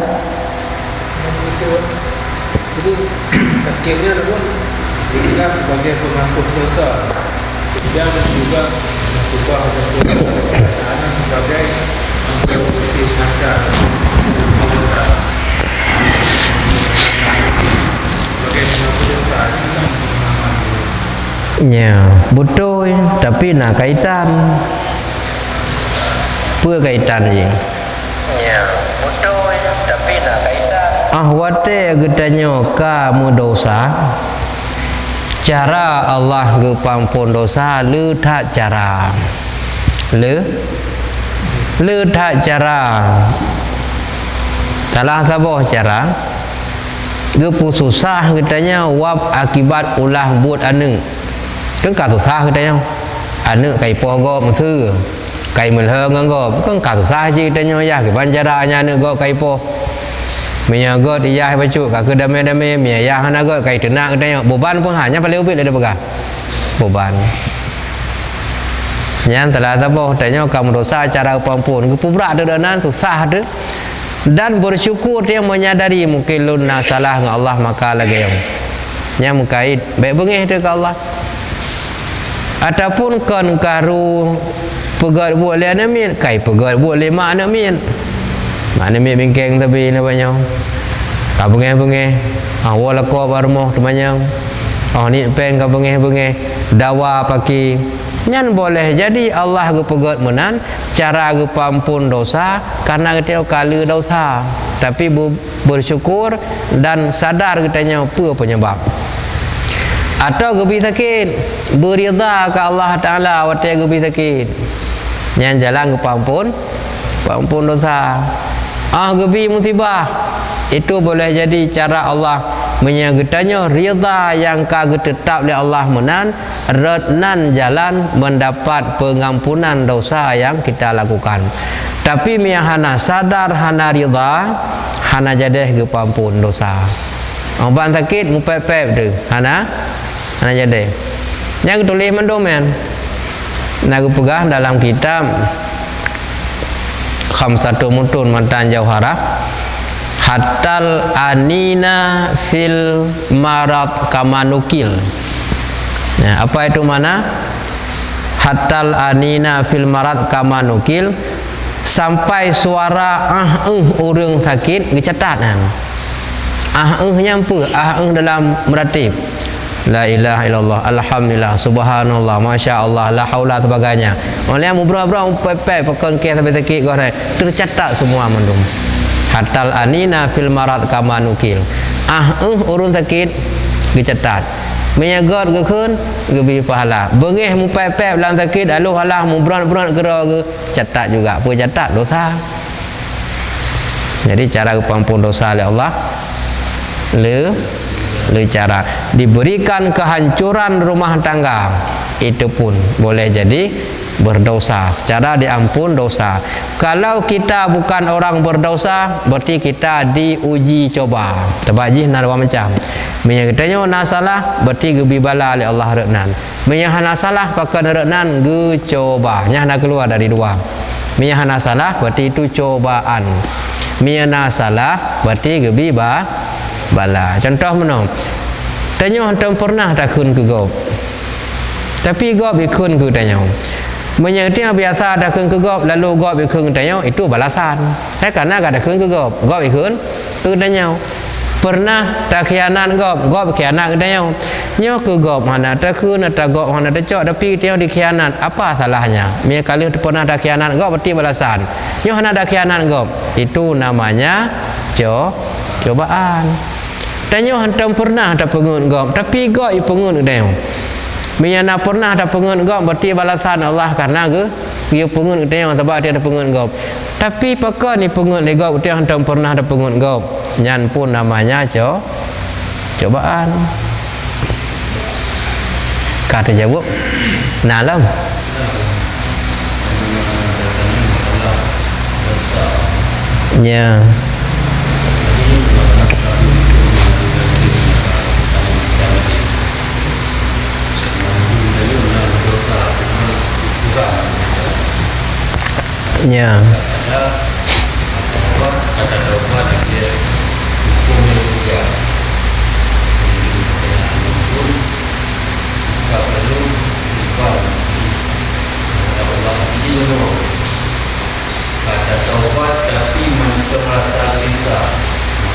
jadi akhirnya pun kita sebagai pengampun dosa dan juga mengubah keadaan sebagai bersih kaca sebagai pengampun dosa ya betul tapi nak kaitan apa kaitan je ya betul tapi nak kaitan wate gedanya kamu dosa cara Allah ge pampun dosa le tak cara le tak cara salah sabah cara ge susah gedanya wab akibat ulah buat anu kan ka susah gedanya anu kai poh go msu kai melheng go kan ka susah je gedanya ya ke banjaranya anu go kai poh menyaga dia bacu ka kedame-dame mia ya hanaga kai tenak gedanya beban pun hanya paling ubit ada pegah beban yang telah tahu tanya kamu dosa cara pampun kepubrak dedanan susah de dan bersyukur dia menyadari mungkin luna salah dengan Allah maka lagi yang mengkait baik bengih dia ke Allah ataupun kan karu pegat buat le anamin kai pegat buat le mak anamin mana mi bingkeng tapi namanya ka bengih wala ko barmo namanya ni peng ka bengih dawa paki nyan boleh jadi Allah ge pegot menan cara ge pampun dosa karena kita kala dosa, tapi bersyukur dan sadar katanya apa penyebab. Atau gebi sakit berida ke Allah Taala awak gebi sakit nyan jalan ge pampun dosa. Gebi musibah, itu boleh jadi cara Allah menyagetanya rida yang kagak tetap oleh Allah menan rednan jalan mendapat pengampunan dosa yang kita lakukan. Tapi hana sadar hana rida hana jadeh ke pampun dosa. Orang sakit mupep tu hana jadeh. Yang tulis mendomen nak pegah dalam kitab Khamsatu Mutun Matan Jauharah, hatal anina fil marad kamanukil. Nah, apa itu mana? Hatal anina fil marad kamanukil, sampai suara orang sakit dicatat kan. Nyampu dalam meratib. La ilaha illallah, alhamdulillah, subhanallah, masya Allah, la haula sebagainya. Oleh mubrah-brah pepe pekon ke sampai sakit kau tercatat semua mendum. Hatal anina fil marad kamanukil. Urun sakit dicatat. Menyagot ke kun gebi pahala. Bengih mu pepep dalam sakit aluh alah mu beran-beran kera ke catat juga. Apa catat dosa. Jadi cara pampun dosa oleh Allah le cara diberikan kehancuran rumah tangga, itu pun boleh jadi berdosa. Cara diampun dosa. Kalau kita bukan orang berdosa, berarti kita diuji coba. Terbajih nak dua macam. Menyangkatnya nak salah, berarti gebi bala oleh Allah reknan. Menyahana salah pakai reknan ge coba. Nyah nak keluar dari dua. Menyahana salah berarti itu cobaan. Menyahana salah berarti gebi bala. Contoh mana? Tanya hantam pernah takun ke gop. Tapi gop ikun ke tanya. Menyangkatnya biasa ada ke gop lalu gop ikun tanya itu balasan. Karena ada ke gop ikun ke tanya. Pernah tak khianat gop khianat ke tanya. Nyo ke gop mana tak kun tak gop mana tak cok tapi dia dikhianat. Apa salahnya? Mia kali pernah tak khianat gop berarti balasan. Nyo hana ada khianat gop. Itu namanya cobaan. Tanya hantam pernah ada pengun gop tapi gop pengun dia. Menyana pernah ada pengun gop berarti balasan Allah karena dia pengun dia sebab dia ada pengun gop. Tapi pakar ni pengun ni gop dia hantam pernah ada pengun gop. Nyan pun namanya cobaan. Kata jawab. Nalam. Ya. Ya. Kata doa dia hukumnya juga. Tak perlu lupa. Allah ini benar. Kata taubat tapi merasa risau.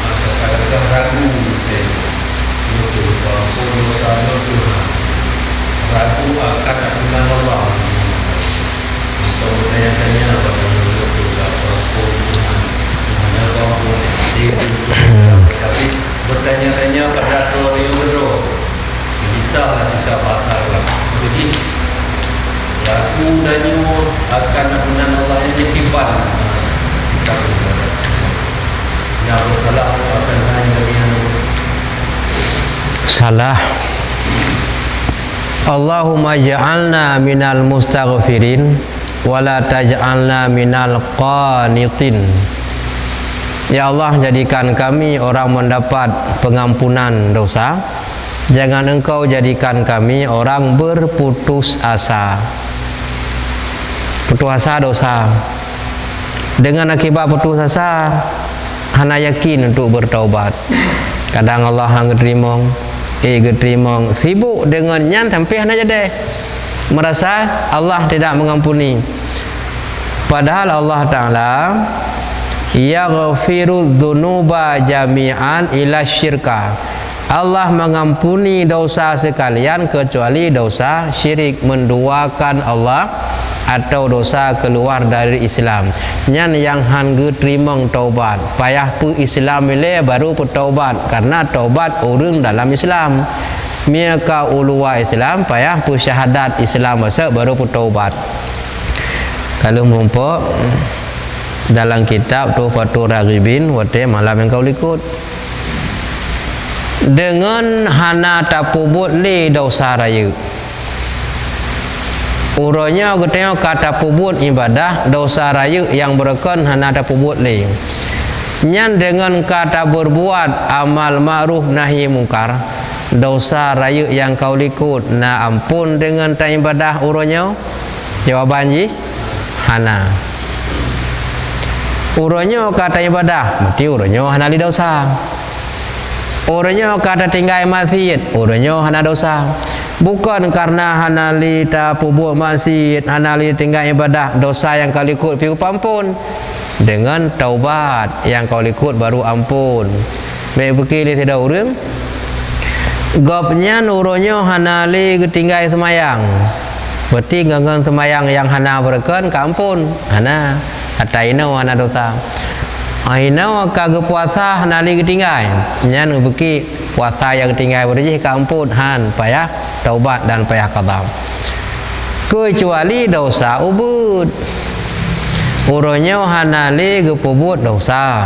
Maka kadang-kadang ragu. Itu pampun dosa Tuhan. Ragu akan dengan Allah. Bertanya-tanya pada tapi bertanya-tanya pada teori berdua bisa kita batal. Jadi laku danyo akan menan Allah yang dikibat kita berdoa. Yang bersalah akan hanya dengan salah. Allahumma ja'alna minal mustaghfirin wala taj'alna minal qanitin. Ya Allah, jadikan kami orang mendapat pengampunan dosa. Jangan Engkau jadikan kami orang berputus asa. Putus asa dosa. Dengan akibat putus asa, hana yakin untuk bertaubat. Kadang Allah hang terima, sibuk dengan nyan sampai hana jadi. Merasa Allah tidak mengampuni. Padahal Allah Ta'ala yaghfiru dzunuba jami'an ila syirka. Allah mengampuni dosa sekalian kecuali dosa syirik, menduakan Allah atau dosa keluar dari Islam. Nyan yang han ge trimong taubat, payah pu Islam ile baru pu taubat, karena taubat urang dalam Islam. Mia ka ulua Islam payah pu syahadat Islam masa baru pu taubat. Kalau mumpuk dalam kitab Tuhfatur Raghibin wate malam yang kau likut, dengan hana tapubut li dosa raya. Uranya katanya kata pubut ibadah dosa raya yang berken hana tapubut li. Nyan dengan kata berbuat amal ma'ruf nahi mungkar, dosa raya yang kau likut na ampun dengan tak ibadah uranya. Jawaban ji hana. Uranya kata ibadah mesti uranya hana li dosa. Uranya kata tinggal masjid, uranya hana dosa. Bukan karena hana li ta pubuk masjid, hana li tinggal ibadah, dosa yang kau likut piu ampun. Dengan taubat yang kau likut baru ampun. Baik begini tidak urang. Gopnya uranya hana li tinggal semayang. Berarti gangan semayang yang hana berken kampun. Hana ataino hana dosa. Aina kagak puasa hana li tinggal. Nyan beki puasa yang tinggal berjih kampun han payah taubat dan payah qada. Kecuali dosa ubud. Uranya hana li gepubut dosa.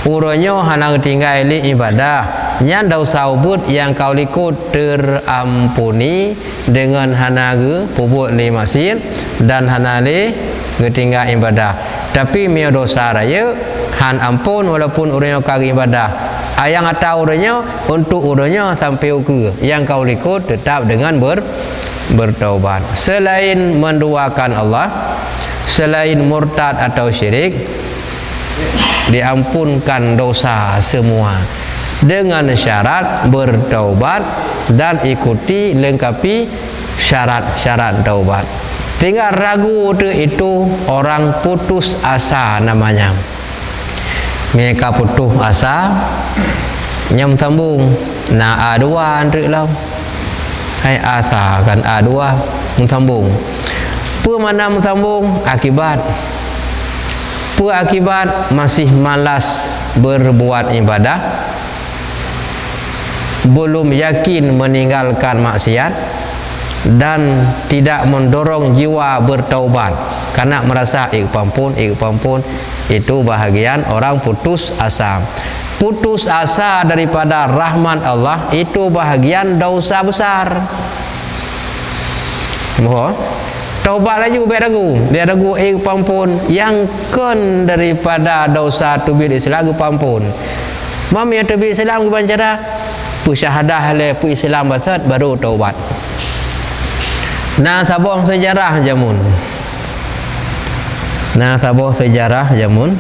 Uranya hana tinggal li ibadah. Nyan dosa ubud yang kau likut terampuni dengan hana gepubut li masjid dan hana li tinggal ibadah. Tapi mia dosa raya han ampun walaupun uranya kagak ibadah. Ayang atau uranya untuk uranya sampai ke yang kau likut tetap dengan bertaubat. Selain menduakan Allah, selain murtad atau syirik, diampunkan dosa semua dengan syarat bertaubat dan ikuti lengkapi syarat-syarat taubat. Tinggal ragu itu orang putus asa namanya. Mereka putus asa nyam sambung na A2 andre lau hai asa kan A2 sambung pu mana sambung akibat masih malas berbuat ibadah, belum yakin meninggalkan maksiat dan tidak mendorong jiwa bertaubat karena merasa ikpampun itu bahagian orang putus asa. Putus asa daripada rahmat Allah itu bahagian dosa besar. Mohon taubat lagi biar ragu ikpampun yang kan daripada dosa tubir Islam ikpampun. Mam yang tubir Islam kebancara pu syahadah le pu Islam basat baru taubat. Nah sabah sejarah jamun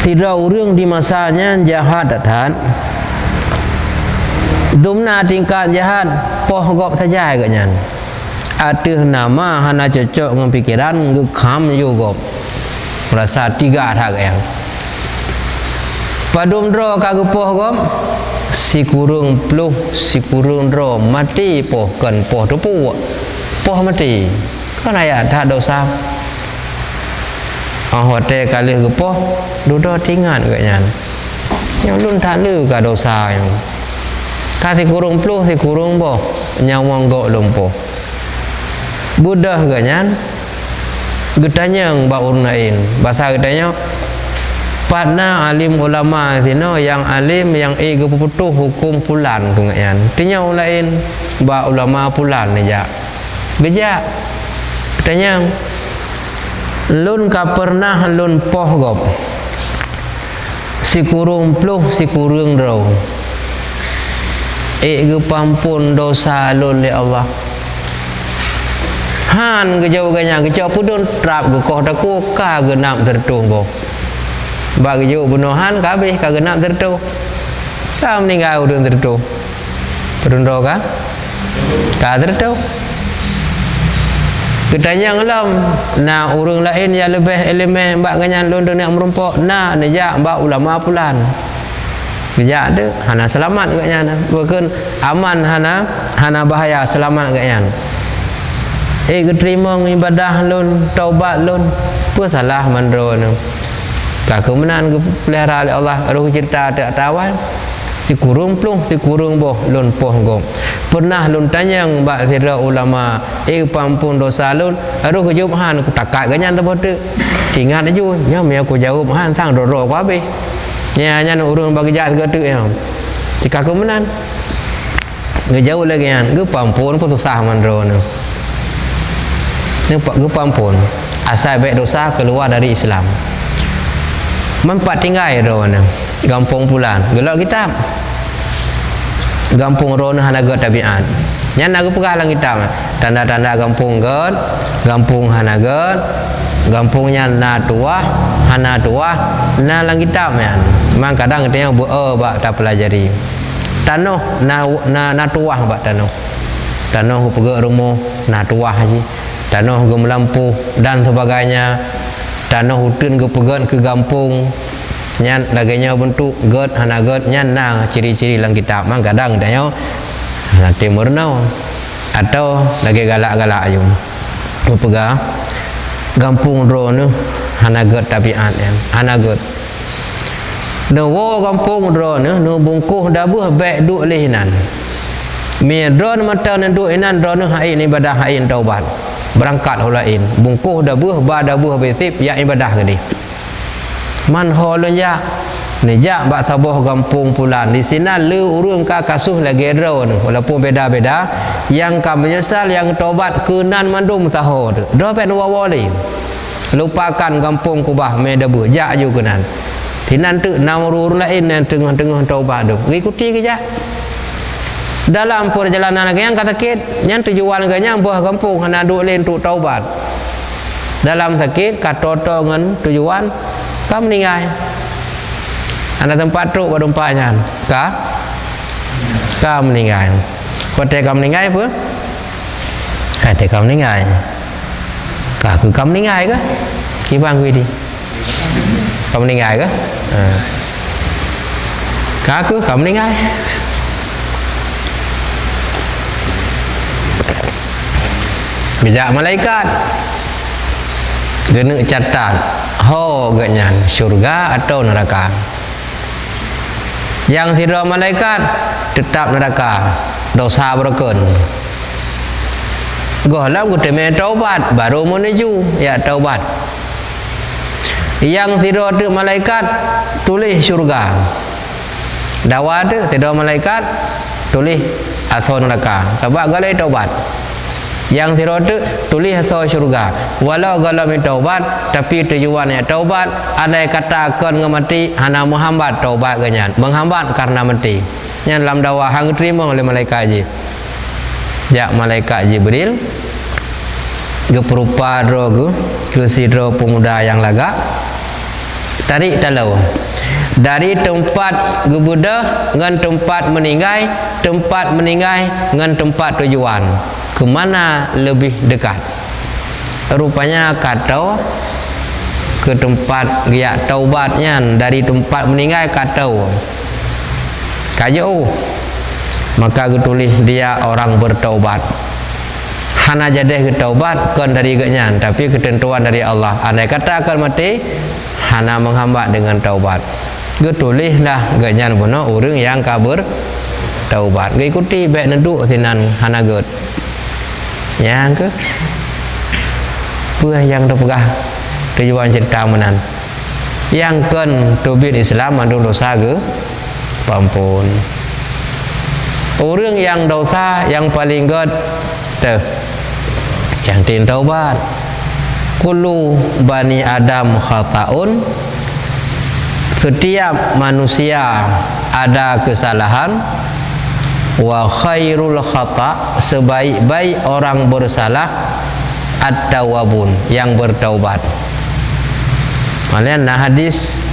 tidak urang di masanya jahat dan dumna tingkat jahat poh gop saja agaknya ada nama hana cocok dengan pikiran ngekam juga merasa tiga hak yang padum dro kagak poh gop si kurung pluh si kurung dro mati poh kan poh depu poh mati kan ayat tak dosa. Hotel kali gepoh duduk tinggal agaknya yang lun tak lu ka dosa yang ta si kurung pluh si kurung boh nyawang gok lumpuh budah agaknya getanya yang baurnain bahasa getanya pada alim ulama sino yang alim yang geputuh hukum pulan agaknya tinya lain ba ulama pulan aja gejak getanya lun ka pernah lun poh gop si kurung pluh si kurung rau gepampun dosa lun li Allah han gejau ganya gejau pudun trap gekoh daku ka genap tertuh boh ba gejau bunuhan kabeh ka genap tertuh ka meninggal udun tertuh pudun ro ka tertuh. Ketanya ngelam na urang lain yang lebih elemen mbak ganyan london yang merumpok na nejak mbak ulama pulan Bijak tu hana selamat agaknya, bukan aman hana bahaya, selamat agaknya. Keterima ibadah lun, taubat lun, apa salah mandro tu. Kemenan ke pelihara oleh Allah, roh cerita tak tawan. Si kurung plung, si kurung boh lun poh gom. Pernah lun tanya mbak sira ulama, pampun dosa lun, roh ke jawab han aku takat ganyan tu bote. Ingat aja, nyam aku jawab han sang roro ko habis. Nya urang bagi jahat ke tu ya. Jika kemenan. Ge jauh lagi kan, ge pampun pun susah mandro tu. Ni ge pampun. Asal baik dosa keluar dari Islam. Mampat tinggal ro ni. Gampung pulan, gelak kitab. Gampung ro ni hanaga tabiat. Nya nak pegah lang kitab. Tanda-tanda gampung ged, gampung hanaga, gampungnya na tuah, hana tuah, na lang kitab kan. Memang kadang kita yang bak tak pelajari. Tanah na tuah bak tanah. Tanah ku pergi rumah na tuah haji. Tanah ke melampu dan sebagainya. Tanah hutan ke pegat ke gampung. Nyan laganya bentuk ged hana ged nyan na ciri-ciri lang kitab. Memang kadang kita yang nanti murnau atau lagi galak-galak aja. Ku pergi gampung ro ni hana ged tabiat kan. Hana ged. Dawa kampung ro ni nu bungkuh dabuh baik duk lehnan. Mi ro mata nan duk inan ro ni hain ibadah hain taubat. Berangkat hulain bungkuh dabuh ba dabuh besip ya ibadah gedi. Man holun ya nejak bak sabuh kampung pulan di sini lu urang ka kasuh lagi ro ni walaupun beda-beda yang ka menyesal yang taubat kenan mandum tahu tu. Do pen wawali. Lupakan kampung kubah me dabuh jak ju kenan. Thì nanti namurur lain yang tengah-tengah taubat tu. Ikuti kerja. Dalam perjalanan yang kata sakit, yang tujuan agaknya buah kampung hana duk lain tu taubat. Dalam sakit kata dengan tujuan kam meninggal. Ada tempat tu berdompanya. Kam meninggal. Kote kam meninggal apa? Kote kam meninggal. Ka ku kam meninggal ke? Kibang ku di. Kam meninggal ke? Kaku kamu meninggal. Bijak malaikat kena catat ho gaknya syurga atau neraka. Yang tidak malaikat tetap neraka, dosa berken. Gohlam ku teme taubat baru menuju ya taubat. Yang tidak ada malaikat tulis syurga. Dawa ada tidak malaikat tulis asal neraka. Sebab galai taubat. Yang tidak ada tulis asal syurga. Walau galai taubat tapi tujuannya taubat, andai kata akan ngemati hana menghambat taubat ganyan. Menghambat karena mati. Yang dalam dawa hang terima oleh malaikat je. Jak malaikat Jibril geperupa rogu ke sidro pemuda yang lagak tarik talau dari tempat gebudah dengan tempat meninggal dengan tempat tujuan kemana lebih dekat. Rupanya kata ke tempat dia taubatnya dari tempat meninggal kata kajau maka tulis dia orang bertaubat. Hana jadi ketaubat kan dari gaknya tapi ketentuan dari Allah. Andai kata akan mati hana menghambat dengan taubat. Getulislah gaknya puno orang yang kabur taubat. Ikuti baik neduk sinan hana get. Yang ke apa yang terpegah tujuan cerita menan. Yang kan tubit Islam mandu dosa ke pampun. Orang yang dosa yang paling get tu yang tin taubat. Kullu bani Adam khata'un. Setiap manusia ada kesalahan. Wa khairul khata', sebaik-baik orang bersalah at-tawwabun, yang bertaubat. Malian nah hadis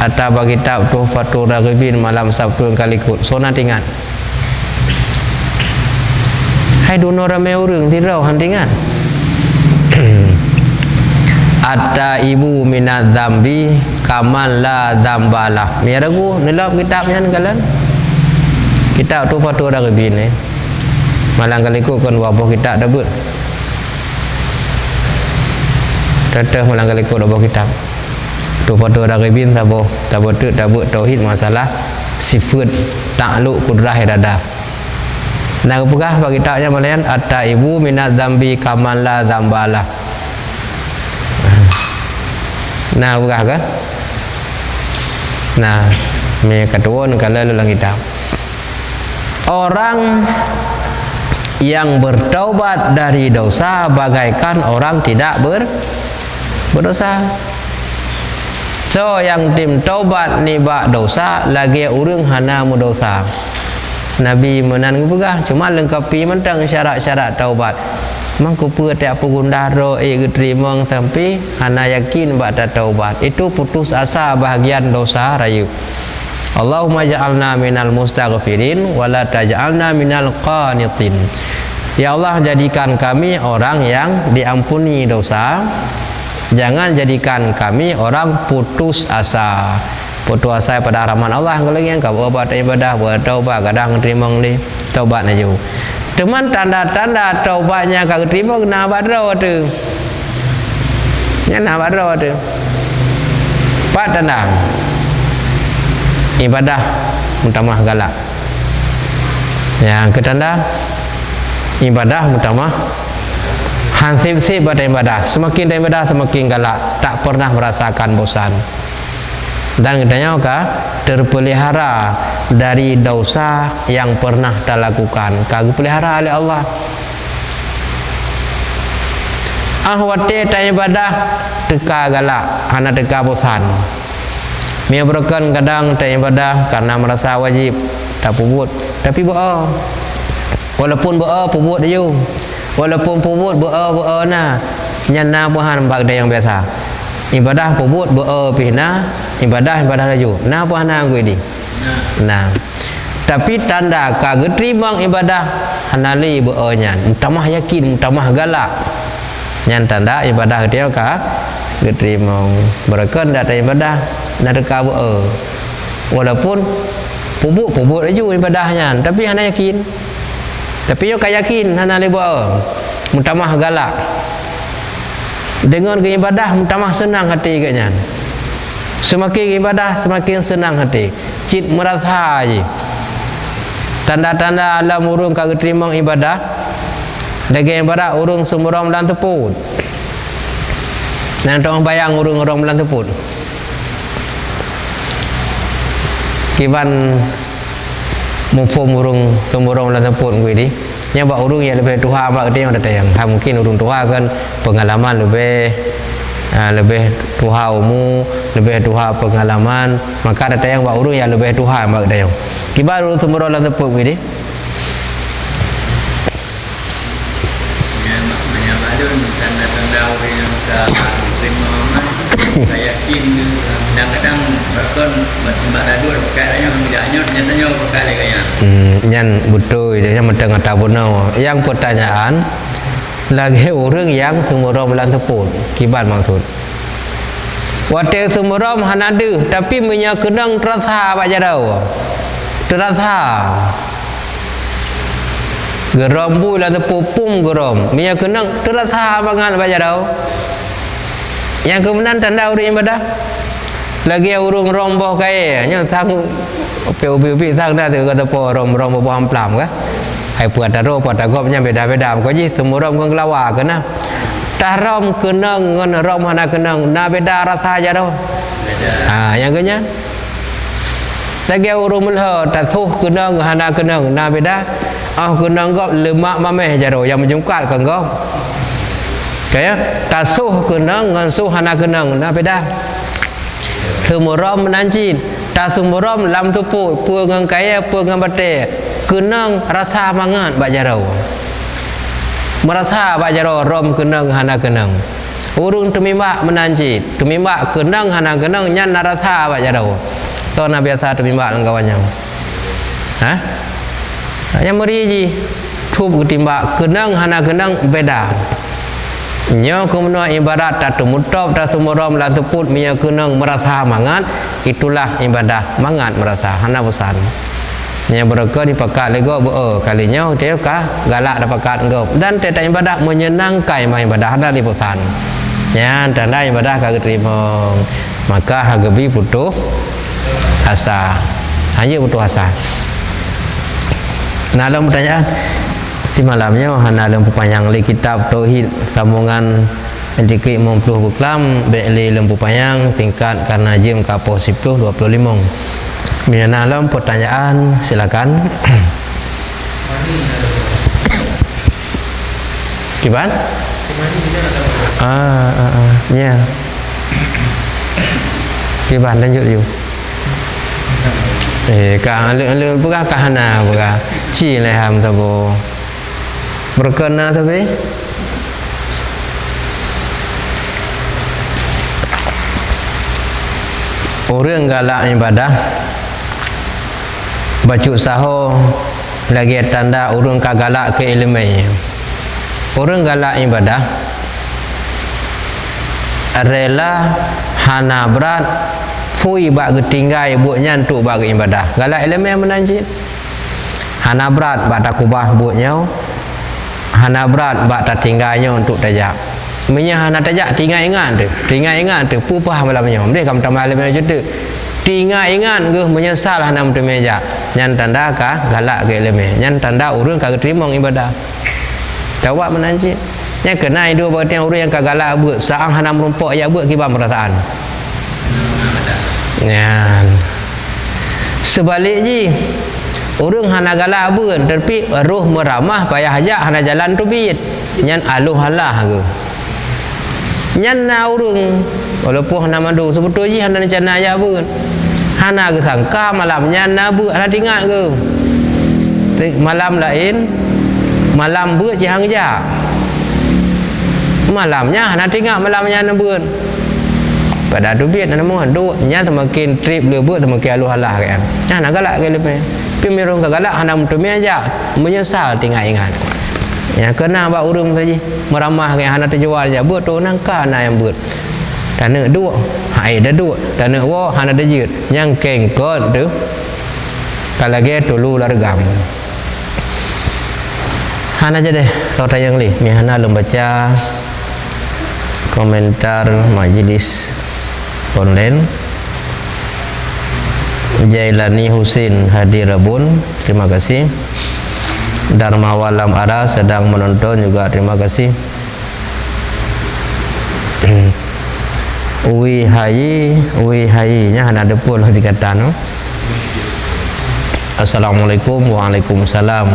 atau bagi kitab Tuhfatur Raghibin malam Sabtu yang kali ikut. So nanti ingat. Hai dono ramai orang tirau hantingan. Atta ibu minat dzambi kaman la dzambalah. Ni ragu nelap kitabnya kalian. Kitab tu patu dah gebin malang kali ku kon wabah kitab dabut. Teteh malang kali ku wabah kitab. Tu patu dah gebin tabo tu dabut tauhid masalah sifat takluk kudrah iradah. Nah apakah bagi kitabnya malian atta ibu minat dzambi kaman la dzambalah. Nah bukan kan? Nah ni kedua kalau dalam kitab orang yang bertaubat dari dosa bagaikan orang tidak berdosa. So yang tim taubat ni bak dosa lagi urang hana mu dosa. Nabi menan gugah cuma lengkapi mentang syarat-syarat taubat. Mangku pun tak apa gundaro terima tapi hana yakin bak taubat. Itu putus asa bahagian dosa rayu. Allahumma ja'alna minal mustaghfirin wa la taj'alna minal qanitin. Ya Allah jadikan kami orang yang diampuni dosa. Jangan jadikan kami orang putus asa. Putus asa pada rahmat Allah kalau yang kau buat ibadah, buat taubat kadang terima ni taubat aja. Teman tanda-tanda taubatnya kau terima kena badro tu. Nyana badro tu. Pak tanda ibadah mutamah galak. Yang ketanda ibadah mutamah hansib-sib pada ibadah. Semakin ibadah semakin galak, tak pernah merasakan bosan. Dan katanya terpelihara dari dosa yang pernah tak lakukan. Kagak pelihara oleh Allah. Ahwate tak ibadah teka galak, hana teka bosan. Mia berkan kadang tak ibadah karena merasa wajib tak pubut. Tapi buat walaupun buat pubut dia. Walaupun pubut buat na nyana buhan bak yang biasa. Ibadah pubut buat pihna ibadah laju. Na buhan na gue di. Nah. Tapi tanda kagak terima ibadah hanali buatnya. Mutamah yakin, mutamah galak. Nyan tanda ibadah dia ka diterima. Berkan dak ibadah nak deka buat. Walaupun pubut laju ibadahnya, tapi hana yakin. Tapi yo yakin hana le buat. Mutamah galak. Dengan ibadah mutamah senang hati katnya. Semakin ibadah semakin senang hati. Cit merasa je. Tanda-tanda alam urung kagak terima ibadah. Dagi ibadah urung semurang melan teput. Nan tong bayang urung-urung melan teput. Kiban mufum urung semurang melan teput gue di. Yang bak urung yang lebih tua bak dia yang datang. Mungkin urung tua kan pengalaman lebih tua umur, lebih tua pengalaman, maka datang yang bak urung yang lebih tua bak dia. Kiban urung semurang melan teput gue di. Tanda-tanda orang yang tak terima saya yakin kadang-kadang berkon mbak dadu perkara yang tidaknya nyatanya perkara kayaknya nyan betul dia menteng ataupun yang pertanyaan lagi orang yang semurang melan teput kiban maksud watel semurang hanadu tapi menyakenang terasa pak jarau terasa geram bulan tepupum geram minyak kenang terasa bangan baca dah yang kemudian tanda orang ibadah lagi urung romboh kaya nya sang upi sang dah tu kata po romboh amplam ka hai puat daro puat agopnya beda-beda ko ji semua rom kan kelawa kena tah rom kenang ngan rom hana kenang na beda rasa aja dah yang kenya lagi urung mulha tasuh kenang hana kenang na beda kenang gop lemak mameh jaro yang menjungkat kan gop kaya tasuh kenang ngan suh hana kenang na beda semuram menancin tasumuram lam tupu pu ngan kaya pu ngan bate kenang rasa mangat bak jaro merasa bak jaro rom kenang hana kenang urung temimba menancin temimba kenang hana kenang nyan narasa bak jaro to na biasa temimba langkawannya yang meri ji tup ketimbak kenang hana kenang beda Nyo kumno ibarat tatu mutop tatu muram lan teput miya kenang merasa mangat, itulah ibadah mangat merasa hana pesan. Nya bereka dipakat lego kalinya dia kah galak dapakat engkau dan teta ibadah menyenangkan mai ibadah hana di pesan. Nya tanda ibadah kagak terima maka hagabi putus asa. Hanya putus asa. Nah, dalam pertanyaan di malamnya hana lempu panjang li kitab tauhid sambungan dikit 50 buklam beli lempu panjang tingkat karena jim kapo 10 25. Mina dalam pertanyaan silakan. Gimana? Ya. Gimana lanjut yuk. Kah lu buka kahana buka ci leham tabo berkena tapi orang galak ibadah baca saho lagi tanda orang kagalak ke ilmu orang galak ibadah rela hana berat pui bak ketinggai buat nyantuk bak ibadah galak ilmu yang menanjit hana berat bak takubah buatnya hana berat bak tak tinggalnya untuk tajak minyak hana tajak tinggal ingat tu pupah malamnya dia kam tambah malamnya cerita tinggal ingat ke menyesal hana untuk meja nyan tanda kah galak ke ilmu nyan tanda urang kagak terima ibadah tawak menanjit nya kena itu berarti urang yang kagalak buat saang hana merumpok ya buat kibam perasaan nyan sebaliknya urang hana galak beun tapi roh meramah payah hajak hana jalan tu bit nyan aluh halah ke nyan na urang walaupun hana mandu sebetulnya hana rencana ya beun hana ke sangka malam nyan na bu hana tingat ke malam lain malam beut je hang ja malamnya hana tingat malamnya na beun pada tu bit hana mohon du nya semakin trip le beut semakin aluh halah kan hana galak ke lepas pimirung kagalak hana mutumi aja menyesal tinggal ingat ya kena ba urung saja meramah ke hana terjual aja buat tu nangka na yang buat dana dua hai dah dua dana wa hana dejut yang kengkot tu kalau ge dulu largam hana aja deh saudara yang li mi hana membaca komentar majelis online Jailani Husin hadir Rabun, terima kasih. Dharma Walam Ara sedang menonton juga, terima kasih. Uwi Hayi nya hana depul jika tanu. Assalamualaikum. Waalaikumsalam.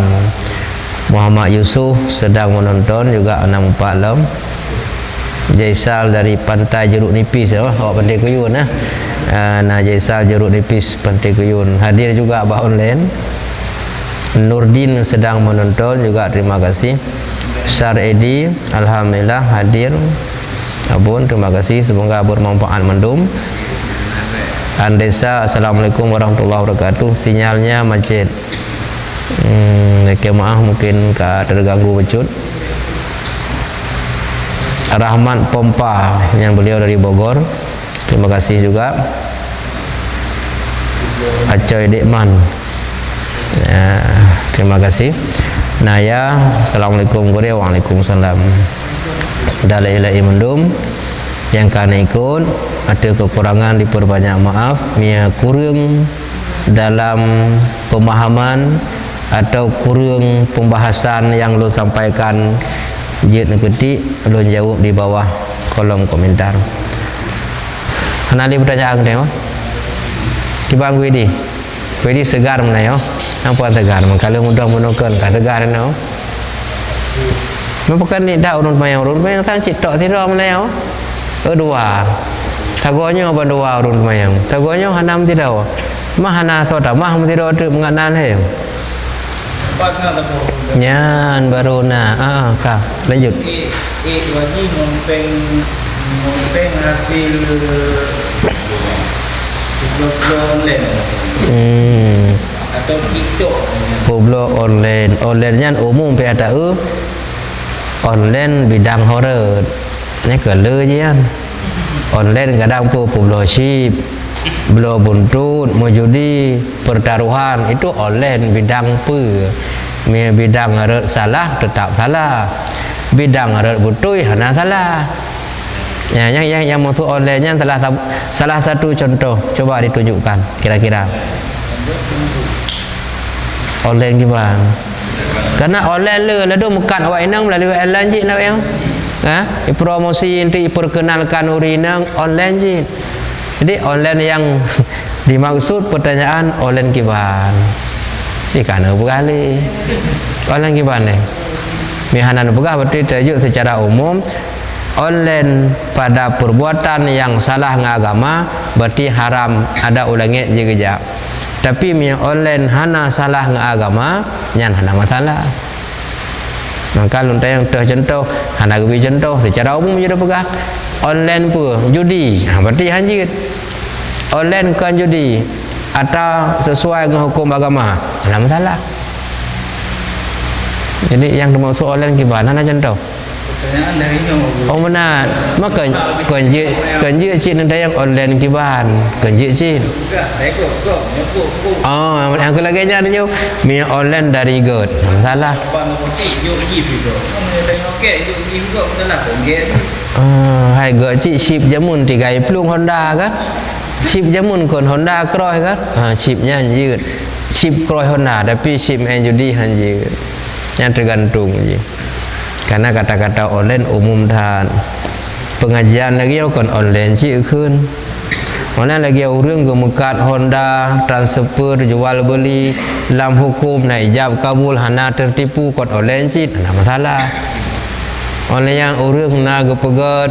Muhammad Yusuf sedang menonton juga 64 Jaisal dari Pantai Jeruk Nipis Pantai Kuyun Jaisal Jeruk Nipis Pantai Kuyun hadir juga abah online. Nurdin sedang menonton juga, terima kasih. Sar Edi alhamdulillah hadir abun, terima kasih, semoga bermanfaat mendum. Andesa assalamualaikum warahmatullahi wabarakatuh, sinyalnya macet. Maaf mungkin terganggu becut. Rahman Pompa yang beliau dari Bogor, terima kasih juga. Acoy Dekman ya, terima kasih. Naya assalamualaikum warahmatullahi waalaikumsalam. Dalai mendum yang kana ikut ada kekurangan diperbanyak maaf, mia kurang dalam pemahaman atau kurang pembahasan yang lo sampaikan jid ngetik lo jawab di bawah kolom komentar. Anali pertanyaan dia kibang Widi segar mana yo apa segar kalau mudah menukar ka segar no bukan ni dah urun mayang sang citok tiro mana yo dua sagonyo bandua urun mayang sagonyo hanam tiro mahana soda mah tiro tu menganan he nyan baruna kah lanjut lagi mompeng hasil atau TikTok publik online nya umum pe ada online bidang horor ni kele je kan online kadang pun belah ship belah buntut menjudi pertaruhan itu online bidang apa bidang harus salah tetap salah bidang harus butui hana salah ya, yang masuk online nya salah satu contoh coba ditunjukkan kira-kira online gimana karena online le lalu mekat awak inang melalui online je nak yang promosi untuk perkenalkan urinang online je jadi online yang dimaksud pertanyaan online gimana ikan berkali online gimana mihanan pegah berarti tajuk secara umum online pada perbuatan yang salah ngagama berarti haram ada ulangi je kejap tapi online hana salah ngagama nyan hana masalah maka luntai yang contoh hana gebi contoh secara umum je dah pegah online pun judi berarti hanjit online kan judi atau sesuai dengan hukum agama hana masalah jadi yang dimaksud online gimana nak contoh oh benar maka kenje cik nanti yang online kiban kenje cik oh yang kelaganya ada jauh mi online dari god salah hai god cik ship jamun 30 Honda kan ship jamun kon Honda Cross kan shipnya anjir ship Cross Honda tapi ship judi anjir yang tergantung je karena kata-kata online umum dan pengajian lagi kan online cik kun mana lagi orang gemekat Honda transfer jual beli dalam hukum nak ijab kabul hana tertipu kan online cik ada masalah online yang orang nak gepegat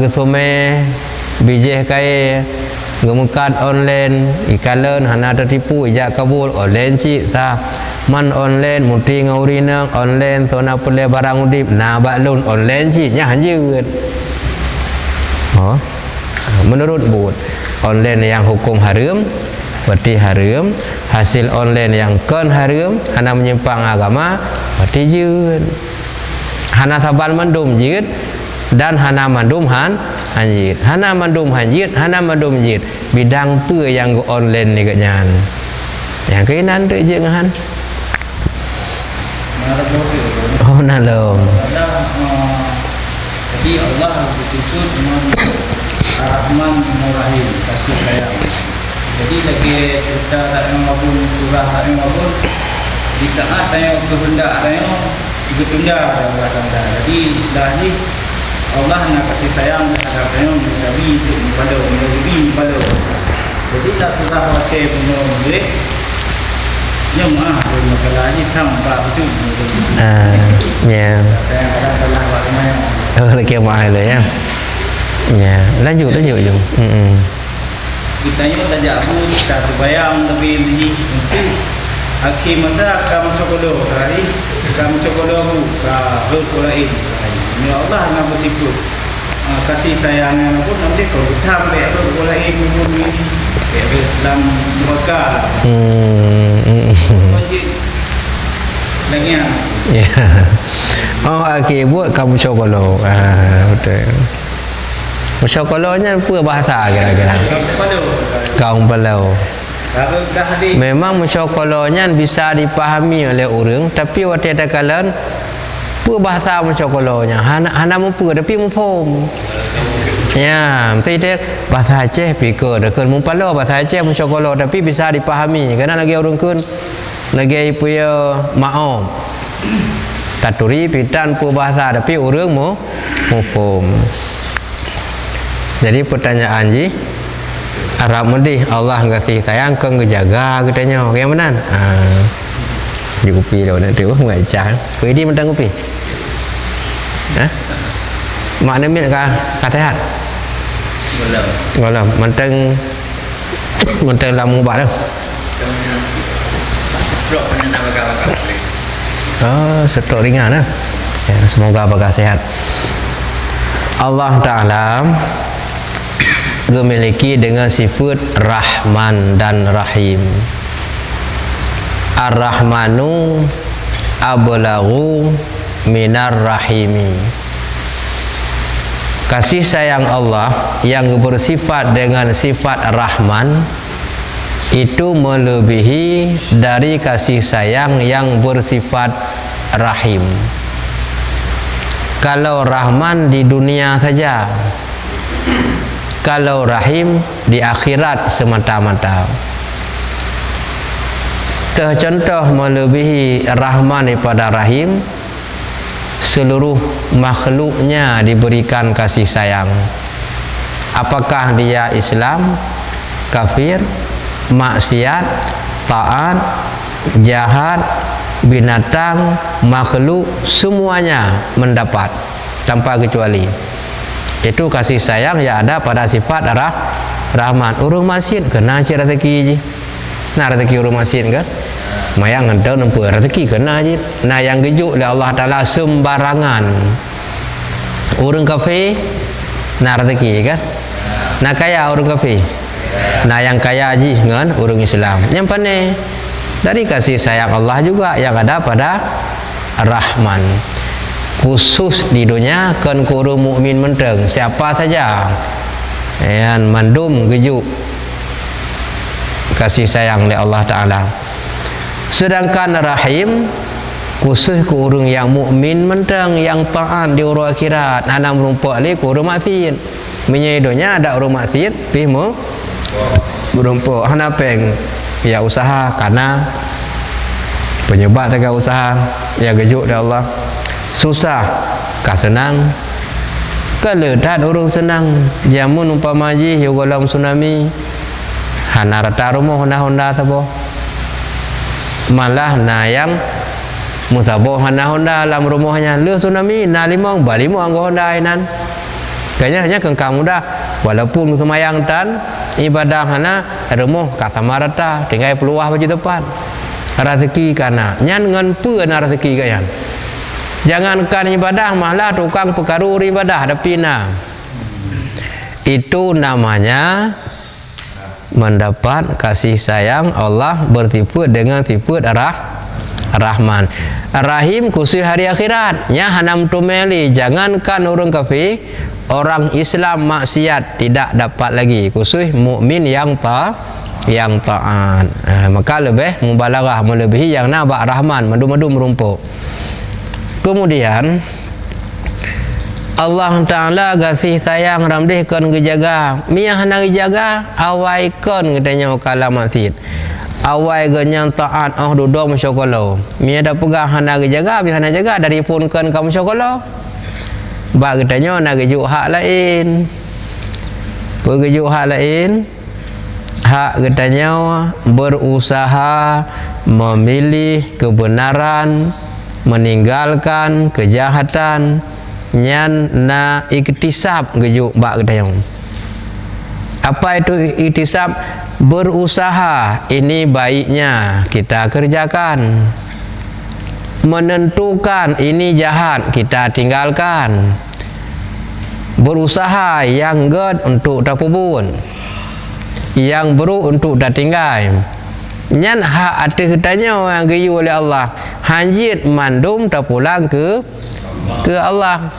gesome bijih kai gemekat online ikalan hana tertipu ijab kabul online cik sah man online muti ngaurinang online tona pele barang udip na baklun online cik nya hanjeut oh menurut bud online yang hukum haram berarti haram hasil online yang kan haram hana menyimpang agama berarti jeut hana saban mandum jeut dan hana mandum hanjit hana mandum hanjit hana mandum jeut bidang pe yang go online ni katnyan yang keinan tu je ngahan oh nalong jadi Allah begitu dengan Ar-Rahman Ar-Rahim kasih sayang jadi lagi cerita tak maupun surah tak maupun di saat tanya kehendak tanya juga tunda jadi istilahnya Allah nak kasih sayang terhadap tanya Nabi pada jadi tak surah wakil punya boleh nhưng mà masalahnya tanpa betul. Ya. Oh, lagi mahal ya. Ya, lanjut jom. Kita ni tak jauh, tak terbayang tapi ini mungkin akhir masa kamu cokolo tadi, kamu cokolo kalau lain. Ya Allah nak bersyukur. Kasih sayangnya pun nanti kau sampai kalau lain pun ini dalam neraka. Lagi ya. Oh, okey buat kamu cokolo. Betul. Cokolonya apa bahasa kira-kira? Kaum Palau. Memang cokolonya bisa dipahami oleh orang, tapi waktu ada kalan apa bahasa cokolonya? Hana mampu tapi mumpum. Ya, mesti dia bahasa Aceh pikir dekat mumpalo bahasa Aceh cokolo tapi bisa dipahami. Karena lagi orang kun lagi punya maom. Taturi pitan pu bahasa tapi orang mumpum. Jadi pertanyaan ji Arab medih Allah kasih sayang kau ngejaga katanya. Yang benar? Di kopi dah nak tu enggak cah. Kau ini mentang kopi. Makna mil kah sehat? Belum. Mentang lamu ubat dah. Stroke ringan dah. Ya, semoga bakal sehat. Allah Ta'ala memiliki dengan sifat Rahman dan Rahim. Ar-Rahmanu ablaghu minar rahimi. Kasih sayang Allah yang bersifat dengan sifat Rahman itu melebihi dari kasih sayang yang bersifat Rahim. Kalau Rahman di dunia saja, kalau Rahim di akhirat semata-mata. Tercontoh melebihi Rahman daripada Rahim, seluruh makhluknya diberikan kasih sayang. Apakah dia Islam, kafir, maksiat, taat, jahat, binatang, makhluk, semuanya mendapat tanpa kecuali. Itu kasih sayang yang ada pada sifat Rahman. Urung masjid kena je rezeki je. Nah rezeki urung masjid kan? Mayang ada nampak rezeki kena je. Nah yang gejuk oleh Allah Taala sembarangan. Urung kafe nah rezeki kan? Nah kaya urung kafe. Nah yang kaya je kan urung Islam. Yang pandai dari kasih sayang Allah juga yang ada pada Rahman. Khusus di dunia kan kurung mukmin menteng siapa saja yang mandum gejuk kasih sayang oleh Allah Taala. Sedangkan Rahim khusus ke orang yang mukmin mentang yang taat di urang akhirat. Ana merumpak le ke urang maksiat. Menyedonya ada urang maksiat pi mu merumpak hana peng ya usaha karena penyebab tegak usaha ya gejuk dari Allah. Susah ka senang kalau dan urang senang jamun umpama ji yogolam tsunami hana rata rumah Honda tabo malah na yang musabo Honda dalam rumahnya le tsunami na limong balimo anggo Honda inan kayaknya hanya kengkang muda walaupun semayang dan ibadah hana rumah kata marata tinggal peluah baju depan rezeki kana nyan ngan pu na rezeki kayan. Jangankan ibadah malah tukang pekaru ibadah ada pina. Itu namanya mendapat kasih sayang Allah bertipu dengan tipu Rahman. Rahim khusus hari akhirat. Nya hanam tumeli jangankan orang kafir, orang Islam maksiat tidak dapat lagi. Khusus mukmin yang taat. Maka lebih mubalaghah melebihi yang nabak Rahman madu-madu merumpuk. Kemudian Allah Ta'ala kasih sayang ramdih kon gejaga miyah hana gejaga awai kon katanya kala masjid awai genyang taat duduk masyokolo miyah dah pegang hana gejaga miyah hana jaga dari pun kon kamu syokolo ba katanya nak gejuk hak lain bergejuk hak lain hak katanya berusaha memilih kebenaran meninggalkan kejahatan nyan na iktisab gejuk bak kedayang. Apa itu iktisab? Berusaha, ini baiknya kita kerjakan. Menentukan ini jahat kita tinggalkan. Berusaha yang good untuk tak pubun, yang buruk untuk tak tinggal. Nyan hak ada katanya yang geyu oleh Allah. Hanjit mandum tak pulang ke Allah.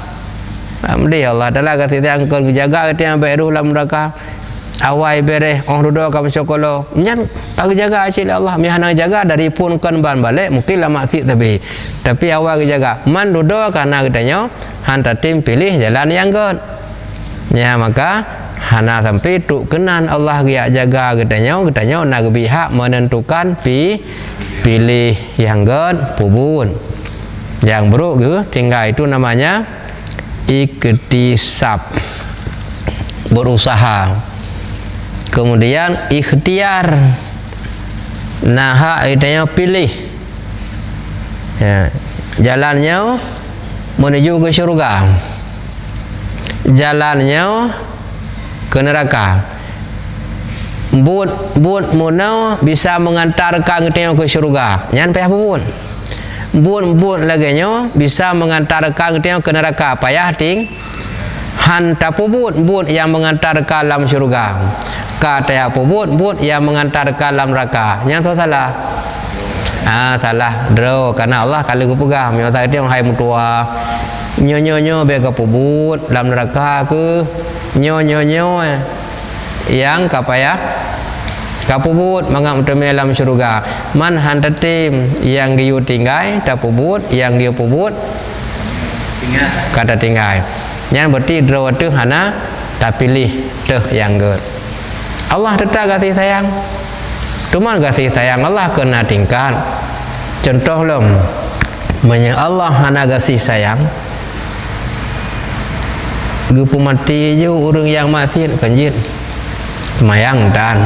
Alhamdulillah Allah Taala kata yang kau jaga kata yang baik dalam mereka. Awai bereh orang duduk kamu syokolo. Nyan tak jaga acil Allah. Mihana jaga dari pun kan ban balik mungkin lah maksud tapi awal jaga. Man duduk karena katanya hantar tim pilih jalan yang good. Ya maka hana sampai tu kenan Allah dia jaga katanya nak pihak menentukan pilih yang good pubun yang buruk ke tinggal itu namanya iktisab berusaha. Kemudian ikhtiar nah katanya pilih ya, jalannya menuju ke syurga jalannya ke neraka. Bun munau bisa mengantarkan kita ke syurga. Nyan payah pun. Bun laganya bisa mengantarkan kita ke neraka. Payah ting. Han tapubun yang mengantarkan dalam syurga. Kata ya pubun yang mengantarkan dalam neraka. Yang tu salah. salah draw karena Allah kalau ku pegah mi otak dia hai mutua nyo be ka pubut dalam neraka ke nyo yang kapaya kapubut mangam teme dalam syurga man hantatim yang giu tinggai ta pubut yang giu pubut kata tinggai yang berarti draw tu hana tak pilih teh yang ger Allah tetap kasih sayang cuma kasih sayang Allah kena tingkat contoh lom menya Allah hana kasih sayang gupu mati je orang yang maksiat kanjit semayang dan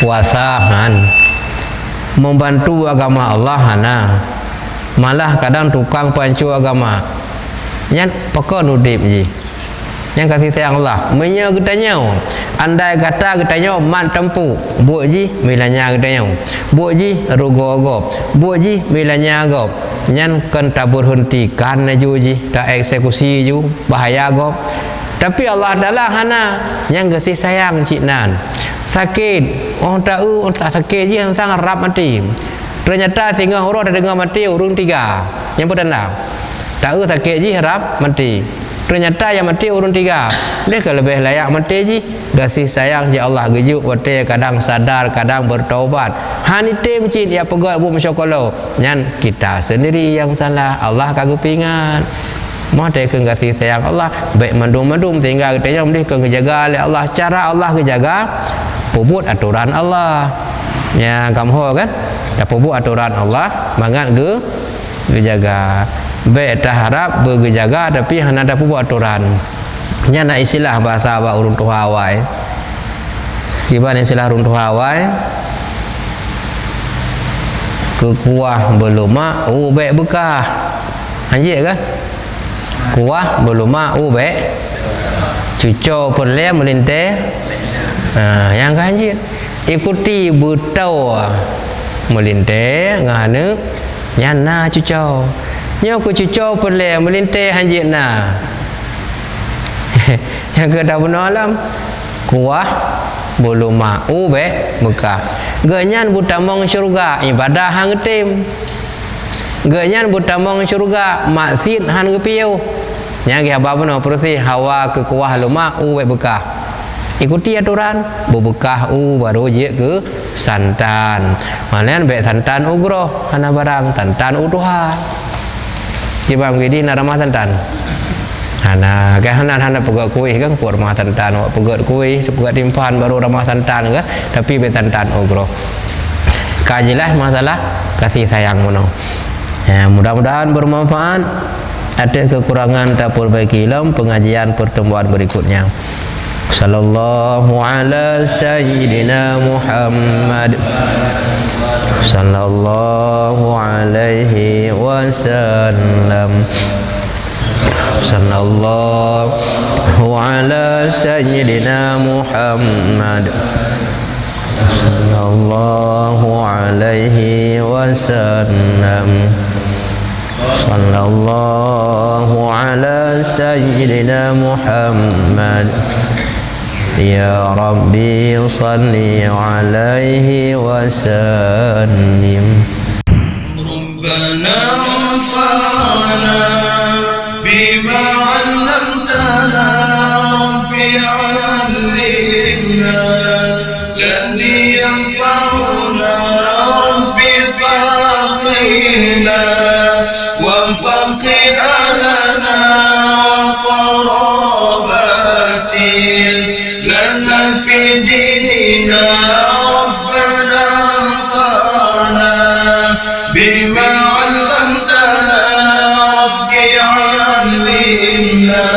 puasahan membantu agama Allah hana malah kadang tukang pancu agama nyat peka nudip je yang kasih sayang Allah menya getanya andai kata getanya man tempu buat ji milanya getanya buat ji rugo agop buat ji milanya agop nyan kan tabur hentikan ju ji tak eksekusi ju bahaya agop tapi Allah adalah hana yang kasih sayang ciknan sakit orang tahu tak sakit je sang rap mati ternyata tinggal orang dah dengar mati urung 3 yang pertanda tahu sakit je harap mati ternyata yang mati urun 3 dia ke lebih layak mati je kasih sayang je Allah gejuk wate kadang sadar kadang bertaubat hanite mencit ya pegat bu masyakolo nyan kita sendiri yang salah Allah kagak pingat mah dia ke kasih sayang Allah baik mandum tinggal kita yang mesti ke jaga oleh Allah cara Allah ke jaga pubut aturan Allah ya kamu kan tak pubut aturan Allah mangat ke jaga baik tak harap berjaga tapi hanya ada buat aturan nya nak istilah bahasa ba urun tua awai gimana istilah urun tua awai kekuah beluma baik bekah anjir kan kuah beluma baik cuco perle melinte yang kan anjir ikuti betau melinte ngane nyana cuco nyo ku cuco perle melinte hanjit na yang ke dah benar alam kuah bulu mau be Mekah ganyan butamong syurga ibadah hang tim ganyan butamong syurga maksud han gepiu yang ke apa benar persi hawa ke kuah luma be Mekah ikuti aturan bebekah baru je ke santan malen be santan ugro hana barang santan utuha Jibang gini naramah tantan. Hana hana pegat kuih kan puat ramah tantan. Pegat kuih, pegat timpan baru ramah tantan kan. Tapi betantan ogro. Kajilah masalah kasih sayang mono. Ya, mudah-mudahan bermanfaat. Ada kekurangan tak perbaiki dalam pengajian pertemuan berikutnya. Sallallahu ala sayyidina Muhammad. Sallallahu alaihi wasallam. Sallallahu ala sayyidina Muhammad. Sallallahu alaihi wasallam. Sallallahu ala sayyidina Muhammad. Ya Rabbi salli alaihi wasallim. Rabbana anfa'na bima 'allamtana Rabbi 'allimna alladhi yanfa'una Rabbi faqina wa faqina lana في ديننا ربنا انفعنا بما علمتنا ربي علمنا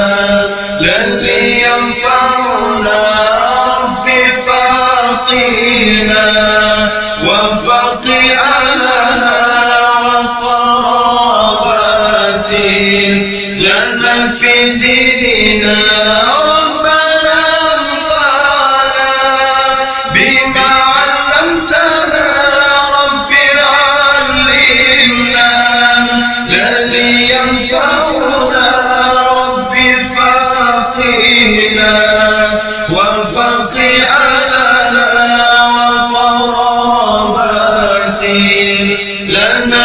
الذي ينفعنا ربي فاقنا وانفق لنا وقراباتي لنا في ديننا وانفق على وقراباتي لنا